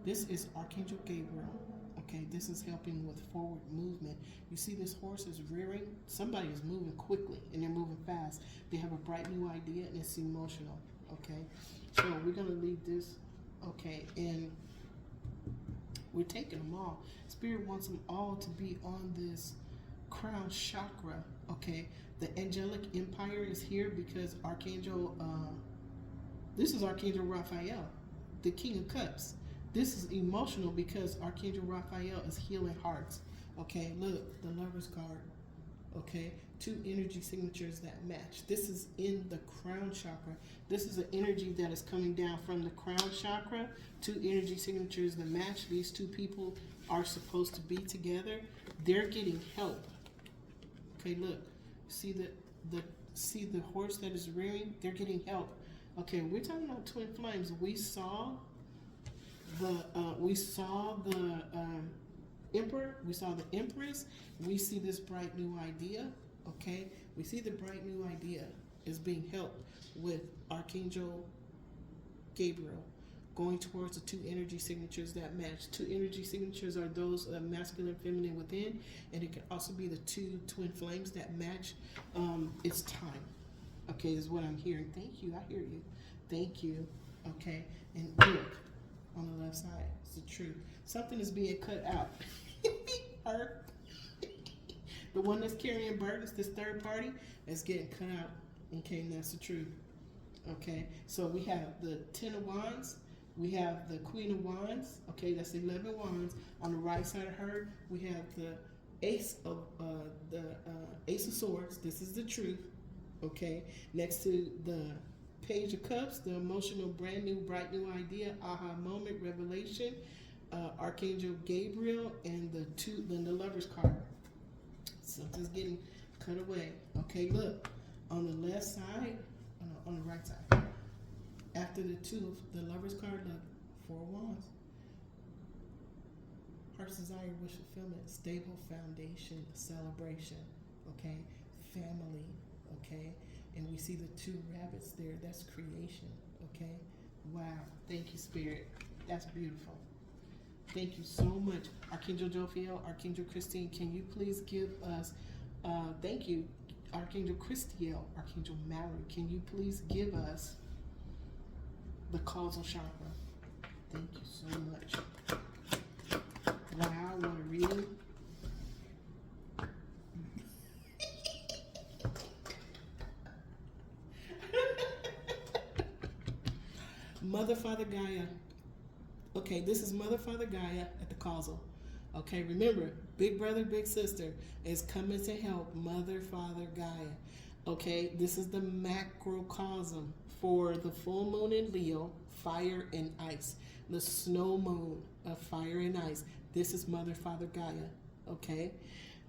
This is Archangel Gabriel. Okay, this is helping with forward movement. You see this horse is rearing. Somebody is moving quickly and they're moving fast. They have a bright new idea and it's emotional. Okay, so we're going to leave this. Okay, and we're taking them all. Spirit wants them all to be on this crown chakra. Okay, the angelic empire is here because Archangel, this is Archangel Raphael, the King of Cups. This is emotional because Archangel Raphael is healing hearts. Okay, look, the Lover's card. Okay, two energy signatures that match. This is in the crown chakra. This is an energy that is coming down from the crown chakra. Two energy signatures that match. These two people are supposed to be together. They're getting help. Okay, look, see the horse that is rearing? They're getting help. Okay, we're talking about twin flames. We saw the Emperor, we saw the Empress, we see this bright new idea. Okay, we see the bright new idea is being helped with Archangel Gabriel going towards the two energy signatures that match. Two energy signatures are those masculine, feminine within, and it can also be the two twin flames that match. It's time. Okay, is what I'm hearing. Thank you. I hear you. Thank you. Okay, and look on the left side. It's the truth. Something is being cut out. her. The one that's carrying burdens, this third party, is getting cut out. Okay, and that's the truth. Okay, so we have the Ten of Wands, we have the Queen of Wands. Okay, that's 11 wands. On the right side of her, we have the Ace of Ace of Swords. This is the truth. Okay, next to the Page of Cups, the emotional, brand new, bright new idea, aha moment, revelation, Archangel Gabriel, and the Lover's card. Something's getting cut away. Okay, look on the left side, on the right side. After the Lover's card, look, 4 wands. Heart's desire, wish fulfillment, stable foundation, celebration. Okay, family. Okay, and we see the 2 rabbits there. That's creation. Okay, wow. Thank you, Spirit. That's beautiful. Thank you so much, Archangel Jophiel, Archangel Christine. Can you please give us? Thank you, Archangel Christiel, Archangel Mallory. Can you please give us the causal chakra? Thank you so much. Wow, what a reading. Mother, Father, Gaia. Okay, this is Mother, Father, Gaia at the causal. Okay, remember, big brother, big sister is coming to help Mother, Father, Gaia. Okay, this is the macrocosm for the full moon in Leo, fire and ice. The snow moon of fire and ice. This is Mother, Father, Gaia. Okay.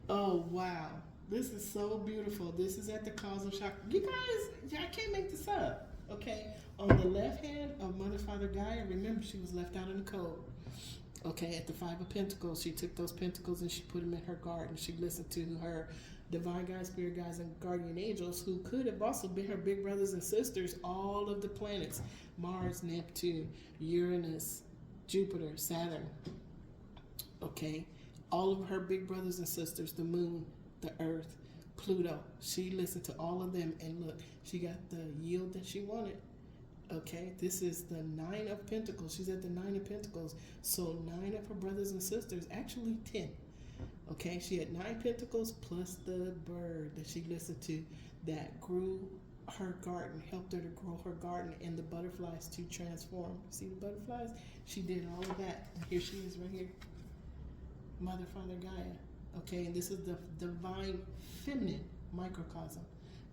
Oh, wow. This is so beautiful. This is at the causal chakra. You guys, I can't make this up. Okay. On the left hand of Mother, Father, Gaia, remember she was left out in the cold. Okay, at the 5 of Pentacles, she took those pentacles and she put them in her garden. She listened to her divine guides, spirit guides, and guardian angels, who could have also been her big brothers and sisters, all of the planets, Mars, Neptune, Uranus, Jupiter, Saturn. Okay, all of her big brothers and sisters, the moon, the earth, Pluto. She listened to all of them, and look, she got the yield that she wanted. Okay, this is the 9 of Pentacles. She's at the 9 of Pentacles. So 9 of her brothers and sisters, actually 10. Okay, she had 9 pentacles plus the bird that she listened to that grew her garden, helped her to grow her garden, and the butterflies to transform. See the butterflies? She did all of that. And here she is right here. Mother, Father, Gaia. Okay, and this is the divine feminine microcosm.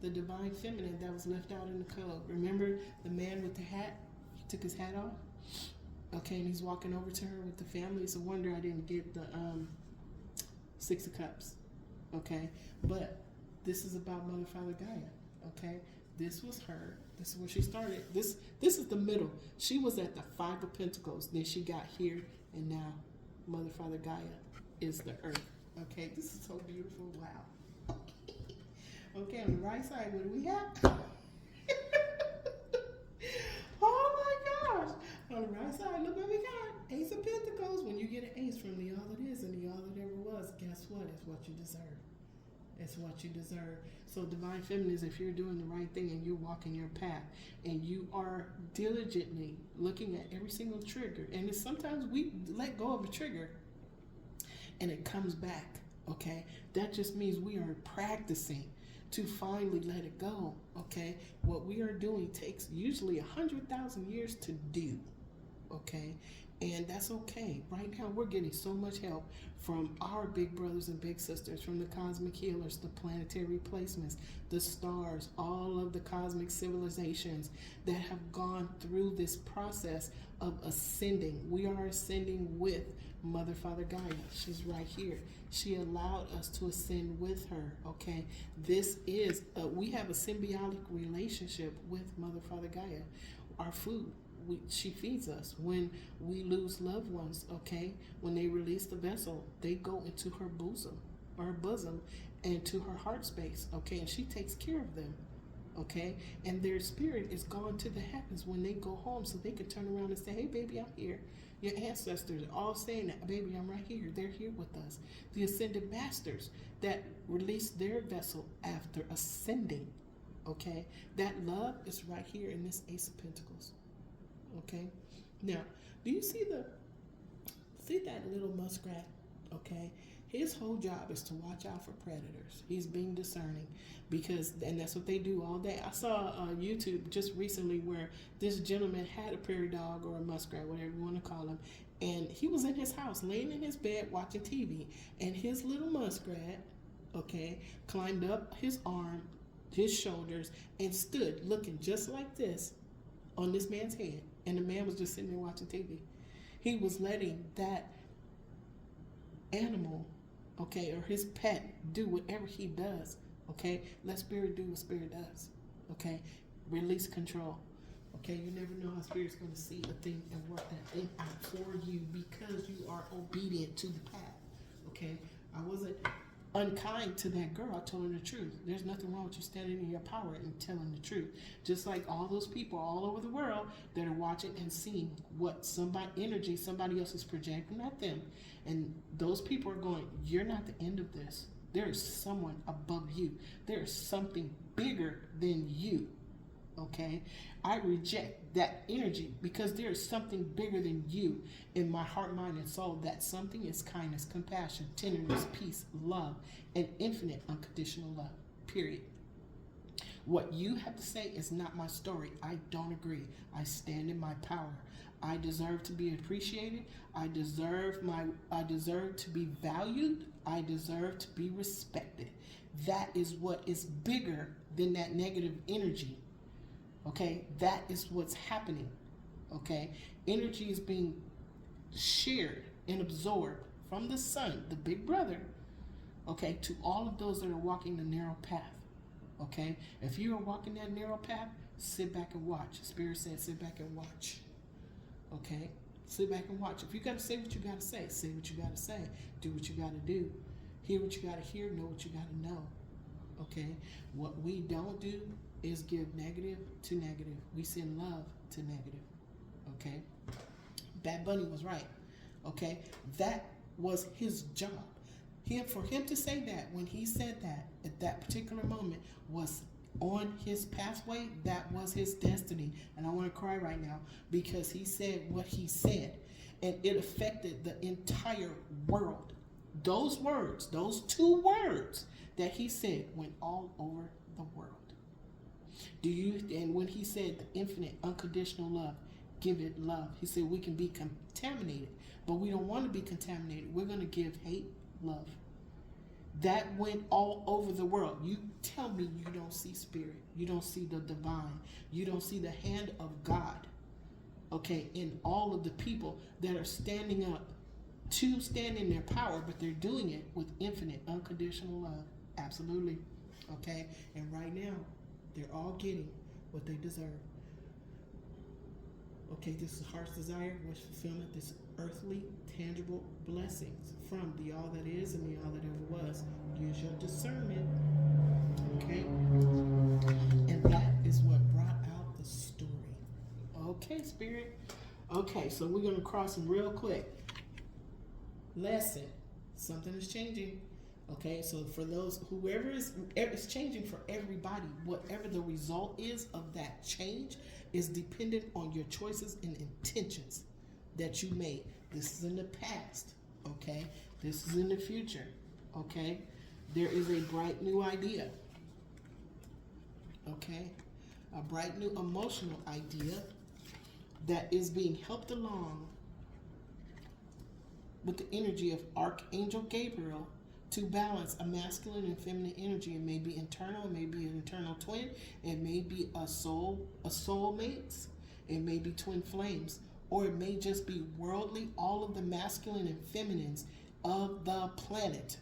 The divine feminine that was left out in the code. Remember the man with the hat? He took his hat off. Okay, and he's walking over to her with the family. It's a wonder I didn't get the 6 of Cups. Okay, but this is about Mother, Father, Gaia. Okay, this was her. This is where she started. This is the middle. She was at the 5 of Pentacles. Then she got here, and now Mother, Father, Gaia is the earth. Okay, this is so beautiful. Wow. Okay, on the right side, what do we have? Oh my gosh. On the right side, look what we got. Ace of Pentacles. When you get an ace from the all it is and the all it ever was, guess what? It's what you deserve. It's what you deserve. So divine feminine is if you're doing the right thing and you're walking your path and you are diligently looking at every single trigger. And it's sometimes we let go of a trigger and it comes back. Okay, that just means we are practicing to finally let it go. Okay, what we are doing takes usually 100,000 years to do. Okay, and that's okay. Right now we're getting so much help from our big brothers and big sisters, from the cosmic healers, the planetary placements, the stars, all of the cosmic civilizations that have gone through this process of ascending. We are ascending with Mother, Father, Gaia. She's right here. She allowed us to ascend with her. Okay, this is we have a symbiotic relationship with Mother, Father, Gaia. Our food, she feeds us. When we lose loved ones, okay, when they release the vessel, they go into her bosom, and to her heart space. Okay, and she takes care of them. Okay, and their spirit is gone to the heavens when they go home, so they can turn around and say, "Hey, baby, I'm here." Your ancestors are all saying that, "Baby, I'm right here." They're here with us. The ascended masters that released their vessel after ascending. Okay, that love is right here in this Ace of Pentacles. Okay, now do you see that little muskrat? Okay, His whole job is to watch out for predators. He's being discerning and that's what they do all day. I saw YouTube just recently where this gentleman had a prairie dog or a muskrat, whatever you want to call him, and he was in his house, laying in his bed watching TV, and his little muskrat, okay, climbed up his arm, his shoulders, and stood looking just like this on this man's head, and the man was just sitting there watching TV. He was letting that animal, okay, or his pet do whatever he does, okay? Let spirit do what spirit does, okay? Release control, okay? You never know how spirit's going to see a thing and work that thing out for you because you are obedient to the path, okay? I wasn't unkind to that girl. I told her the truth. There's nothing wrong with you standing in your power and telling the truth. Just like all those people all over the world that are watching and seeing what somebody else is projecting at them. And those people are going, you're not the end of this. There is someone above you. There is something bigger than you. Okay? I reject that energy because there is something bigger than you in my heart, mind, and soul. That something is kindness, compassion, tenderness, peace, love, and infinite unconditional love. Period. What you have to say is not my story. I don't agree. I stand in my power. I deserve to be appreciated. I deserve to be valued. I deserve to be respected. That is what is bigger than that negative energy. Okay, that is what's happening. Okay, energy is being shared and absorbed from the sun, the big brother, okay, to all of those that are walking the narrow path. Okay, if you are walking that narrow path, sit back and watch. Spirit said, sit back and watch. Okay, sit back and watch. If you got to say what you got to say what you got to say. Do what you got to do. Hear what you got to hear. Know what you got to know. Okay, what we don't do is give negative to negative. We send love to negative. Okay, Bad Bunny was right. Okay, that was his job. For him to say that, when he said that at that particular moment, was on his pathway. That was his destiny. And I want to cry right now because he said what he said, and it affected the entire world. Those words, those 2 words that he said, went all over the world. And when he said the infinite unconditional love, give it love. He said we can be contaminated, but we don't want to be contaminated. We're going to give hate love. That went all over the world. You tell me you don't see spirit. You don't see the divine. You don't see the hand of God, okay, in all of the people that are standing up to stand in their power, but they're doing it with infinite unconditional love. Absolutely. Okay, and right now they're all getting what they deserve. Okay, this is heart's desire, wish fulfillment, this earthly, tangible blessings from the all that is and the all that ever was. Use your discernment. Okay? And that is what brought out the story. Okay, Spirit. Okay, so we're going to cross them real quick. Lesson. Something is changing. Okay, so for those, it's changing for everybody. Whatever the result is of that change is dependent on your choices and intentions that you made. This is in the past, okay? This is in the future, okay? There is a bright new idea, okay? A bright new emotional idea that is being helped along with the energy of Archangel Gabriel to balance a masculine and feminine energy. It may be internal, it may be an internal twin, it may be a soulmates, it may be twin flames, or it may just be worldly. All of the masculine and feminines of the planet,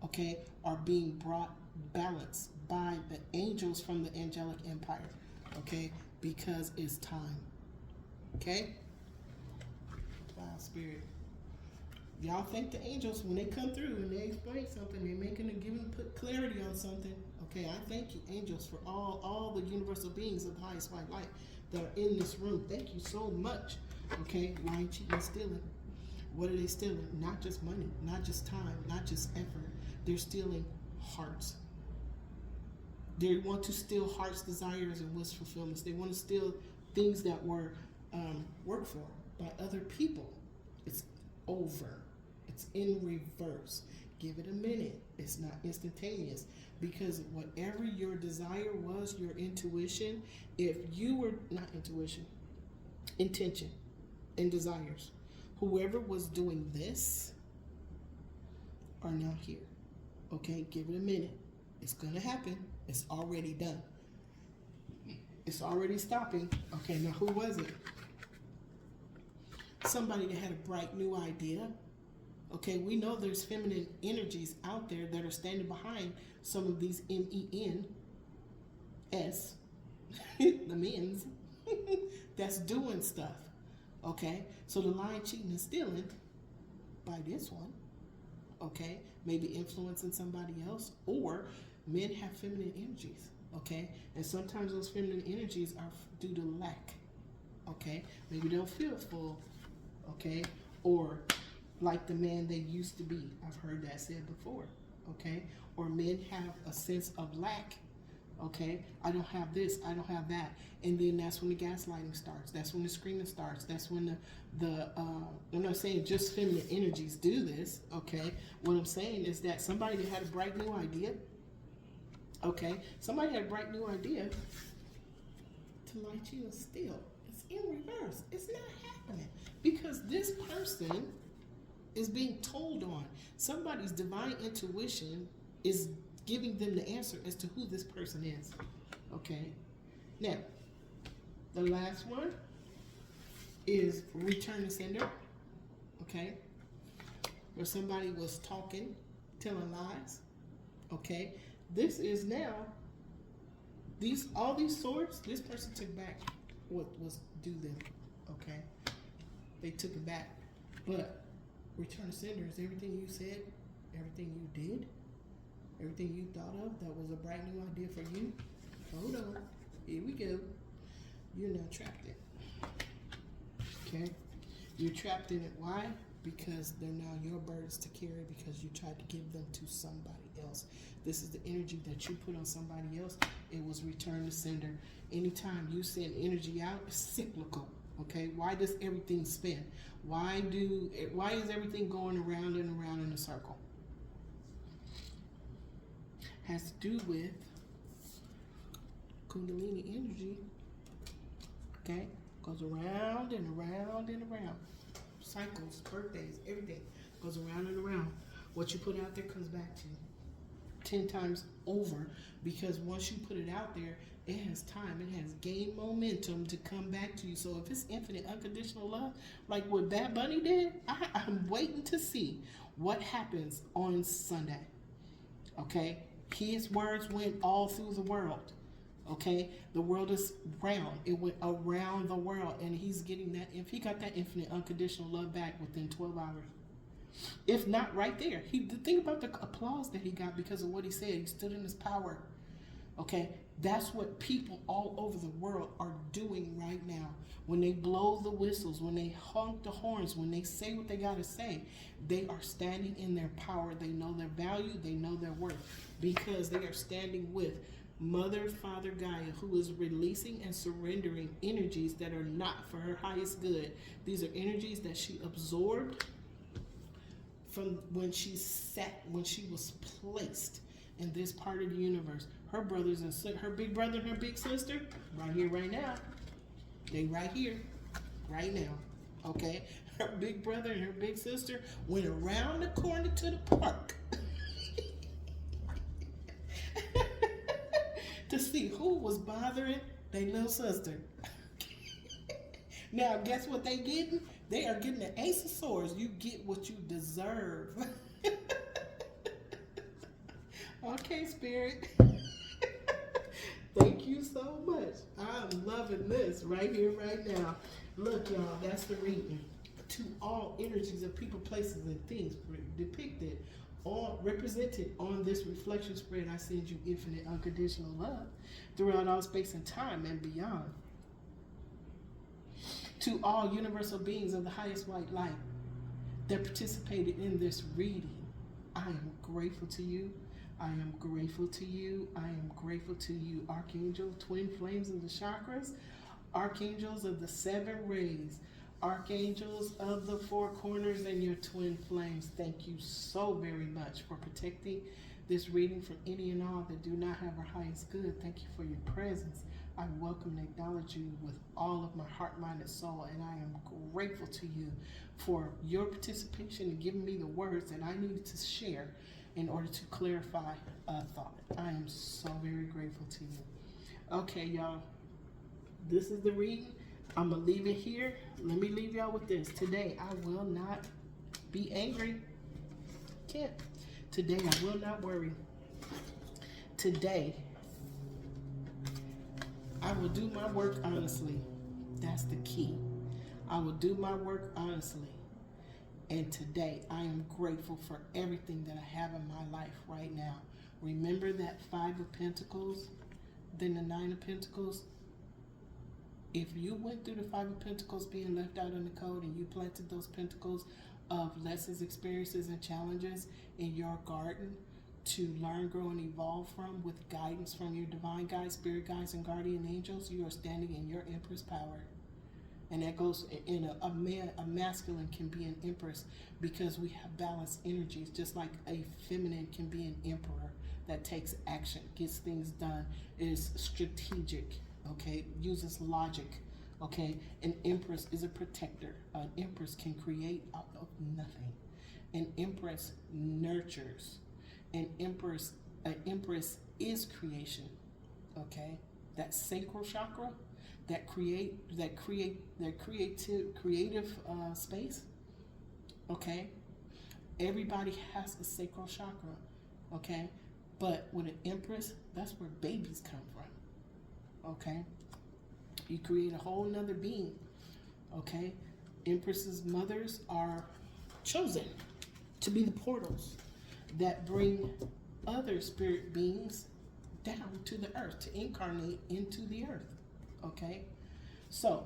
okay, are being brought balanced by the angels from the angelic empire, okay, because it's time. Okay? Wow, Spirit. Y'all thank the angels when they come through and they explain something, put clarity on something. Okay, I thank you, angels, for all the universal beings of the highest white light that are in this room. Thank you so much. Okay, lying, cheating, and stealing. What are they stealing? Not just money, not just time, not just effort. They're stealing hearts. They want to steal hearts, desires, and wish fulfillments. They want to steal things that were worked for by other people. It's over. It's in reverse. Give it a minute. It's not instantaneous, because whatever your desire was, your intuition, if you were not intuition, intention and desires, whoever was doing this are now here. Okay, give it a minute. It's gonna happen. It's already done. It's already stopping. Okay, now who was it? Somebody that had a bright new idea. Okay, we know there's feminine energies out there that are standing behind some of these MENS, the men's, that's doing stuff. Okay, so the lying, cheating, and stealing by this one, okay, maybe influencing somebody else, or men have feminine energies, okay, and sometimes those feminine energies are due to lack, okay, maybe they don't feel full, okay, or like the man they used to be. I've heard that said before, okay, or men have a sense of lack. Okay, I don't have this, I don't have that, and then that's when the gaslighting starts. That's when the screaming starts. That's when I'm not saying just feminine energies do this. Okay, what I'm saying is that somebody that had a bright new idea. Okay, somebody had a bright new idea to lie, cheat, and steal. It's in reverse. It's not happening because this person is being told on. Somebody's divine intuition is giving them the answer as to who this person is. Okay. Now, the last one is return to sender. Okay. Where somebody was talking, telling lies. Okay. This is now all these swords. This person took back what was due them. Okay. They took it back. But return to sender is everything you said, everything you did, everything you thought of that was a bright new idea for you. Hold on. Here we go. You're now trapped in it. Okay? You're trapped in it. Why? Because they're now your burdens to carry because you tried to give them to somebody else. This is the energy that you put on somebody else. It was return to sender. Anytime you send energy out, it's cyclical. Okay? Why does everything spin? Why is everything going around and around in a circle? Has to do with Kundalini energy. Okay? Goes around and around and around. Cycles, birthdays, everything goes around and around. What you put out there comes back to you 10 times over, because once you put it out there, it has time, it has gained momentum to come back to you. So if it's infinite unconditional love, like what Bad Bunny did, I'm waiting to see what happens on Sunday. Okay? His words went all through the world. Okay? The world is round. It went around the world, and he's getting that. If he got that infinite unconditional love back within 12 hours, if not right there, think about the applause that he got because of what he said. He stood in his power. Okay? That's what people all over the world are doing right now. When they blow the whistles, when they honk the horns, when they say what they got to say, they are standing in their power. They know their value. They know their worth, because they are standing with Mother, Father Gaia, who is releasing and surrendering energies that are not for her highest good. These are energies that she absorbed from when she was placed in this part of the universe. Her brothers and her big brother and her big sister, right here, right now. They right here, right now. Okay? Her big brother and her big sister went around the corner to the park to see who was bothering their little sister. Now, guess what they getting? They are getting the Ace of Swords. You get what you deserve. Okay, Spirit. Thank you so much. I'm loving this right here, right now. Look, y'all, that's the reading. To all energies of people, places, and things depicted, represented on this reflection spread, I send you infinite unconditional love throughout all space and time and beyond. To all universal beings of the highest white light that participated in this reading, I am grateful to you. I am grateful to you. I am grateful to you, Archangel, twin flames of the chakras, archangels of the 7 rays, Archangels of the four corners and your twin flames, thank you so very much for protecting this reading from any and all that do not have our highest good. Thank you for your presence. I welcome and acknowledge you with all of my heart, mind, and soul, and I am grateful to you for your participation in giving me the words that I needed to share in order to clarify a thought. I am so very grateful to you. Okay, y'all, this is the reading. I'm going to leave it here. Let me leave y'all with this. Today, I will not be angry. Can't. Today, I will not worry. Today, I will do my work honestly. That's the key. I will do my work honestly. And today, I am grateful for everything that I have in my life right now. Remember that 5 of Pentacles, then the 9 of Pentacles? If you went through the 5 of Pentacles being left out in the code and you planted those pentacles of lessons, experiences, and challenges in your garden to learn, grow, and evolve from with guidance from your divine guides, spirit guides, and guardian angels, you are standing in your Empress power. And that goes in a masculine can be an Empress because we have balanced energies, just like a feminine can be an Emperor that takes action, gets things done, is strategic, okay, uses logic, okay. An Empress is a protector. An Empress can create out of nothing. An Empress nurtures. An Empress is creation, okay. That sacral chakra, that creative space, okay. Everybody has a sacral chakra, okay. But with an Empress, that's where babies come from, okay. You create a whole nother being, okay. Empresses' mothers are chosen to be the portals that bring other spirit beings down to the earth, to incarnate into the earth, okay. So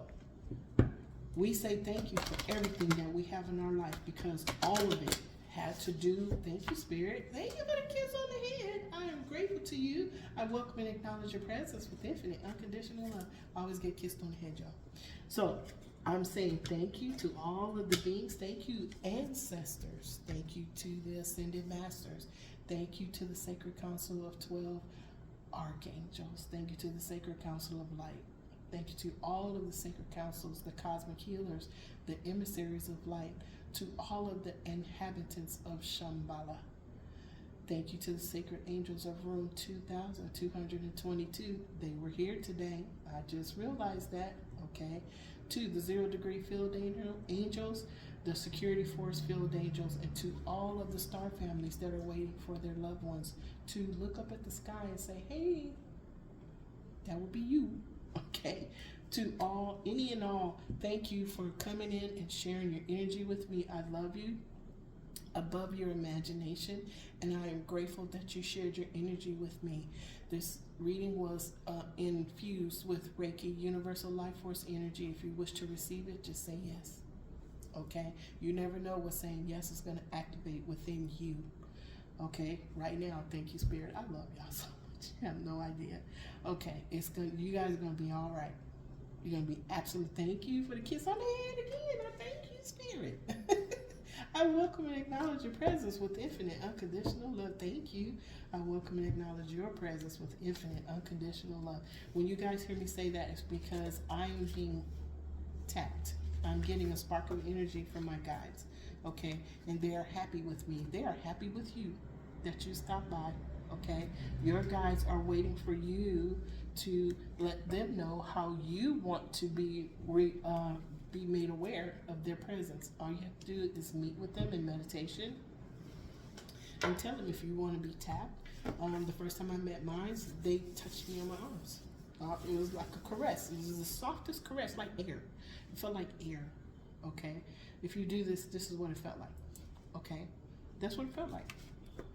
we say thank you for everything that we have in our life, because all of it had to do, thank you, Spirit, thank you for the kiss on the head. I am grateful to you. I welcome and acknowledge your presence with infinite unconditional love. I always get kissed on the head, y'all. So I'm saying thank you to all of the beings. Thank you, ancestors. Thank you to the ascended masters. Thank you to the sacred council of 12 archangels. Thank you to the sacred council of light. Thank you to all of the sacred councils, the cosmic healers, the emissaries of light, to all of the inhabitants of Shambhala. Thank you to the sacred angels of room 2222. They were here today. I just realized that, okay. To the 0 degree field angels, the security force field angels, and to all of the star families that are waiting for their loved ones to look up at the sky and say, hey, that would be you, okay. To all, any and all, thank you for coming in and sharing your energy with me. I love you above your imagination, and I am grateful that you shared your energy with me. This reading was infused with Reiki, Universal Life Force energy. If you wish to receive it, just say yes, okay? You never know what saying yes is going to activate within you, okay? Right now, thank you, Spirit. I love y'all so much. You have no idea. Okay, you guys are going to be all right. You're going to be absolutely, thank you for the kiss on the head again. I thank you, Spirit. I welcome and acknowledge your presence with infinite unconditional love. Thank you. I welcome and acknowledge your presence with infinite unconditional love. When you guys hear me say that, it's because I am being tapped. I'm getting a spark of energy from my guides, okay? And they are happy with me. They are happy with you that you stopped by, okay? Your guides are waiting for you to let them know how you want to be made aware of their presence. All you have to do is meet with them in meditation and tell them if you want to be tapped. The first time I met mine, they touched me on my arms. It was like a caress. It was the softest caress, like air. It felt like air, okay? If you do this, this is what it felt like, okay? That's what it felt like.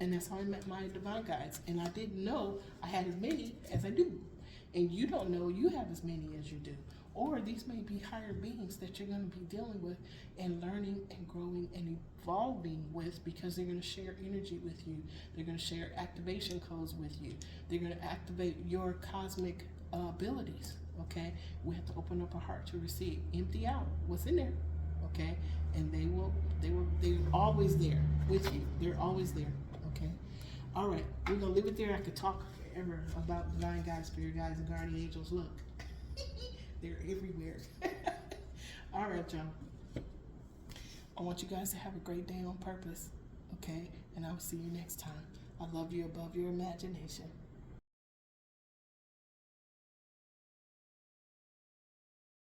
And that's how I met my divine guides. And I didn't know I had as many as I do. And you don't know you have as many as you do. Or these may be higher beings that you're going to be dealing with and learning and growing and evolving with, because they're going to share energy with you. They're going to share activation codes with you. They're going to activate your cosmic abilities, okay? We have to open up our heart to receive. Empty out what's in there. okay? And they're always there with you. They're always there, okay? All right, we're gonna leave it there. I could talk forever about divine guides, spirit guides, and guardian angels. Look, they're everywhere. All right, y'all. I want you guys to have a great day on purpose, okay? And I'll see you next time. I love you above your imagination.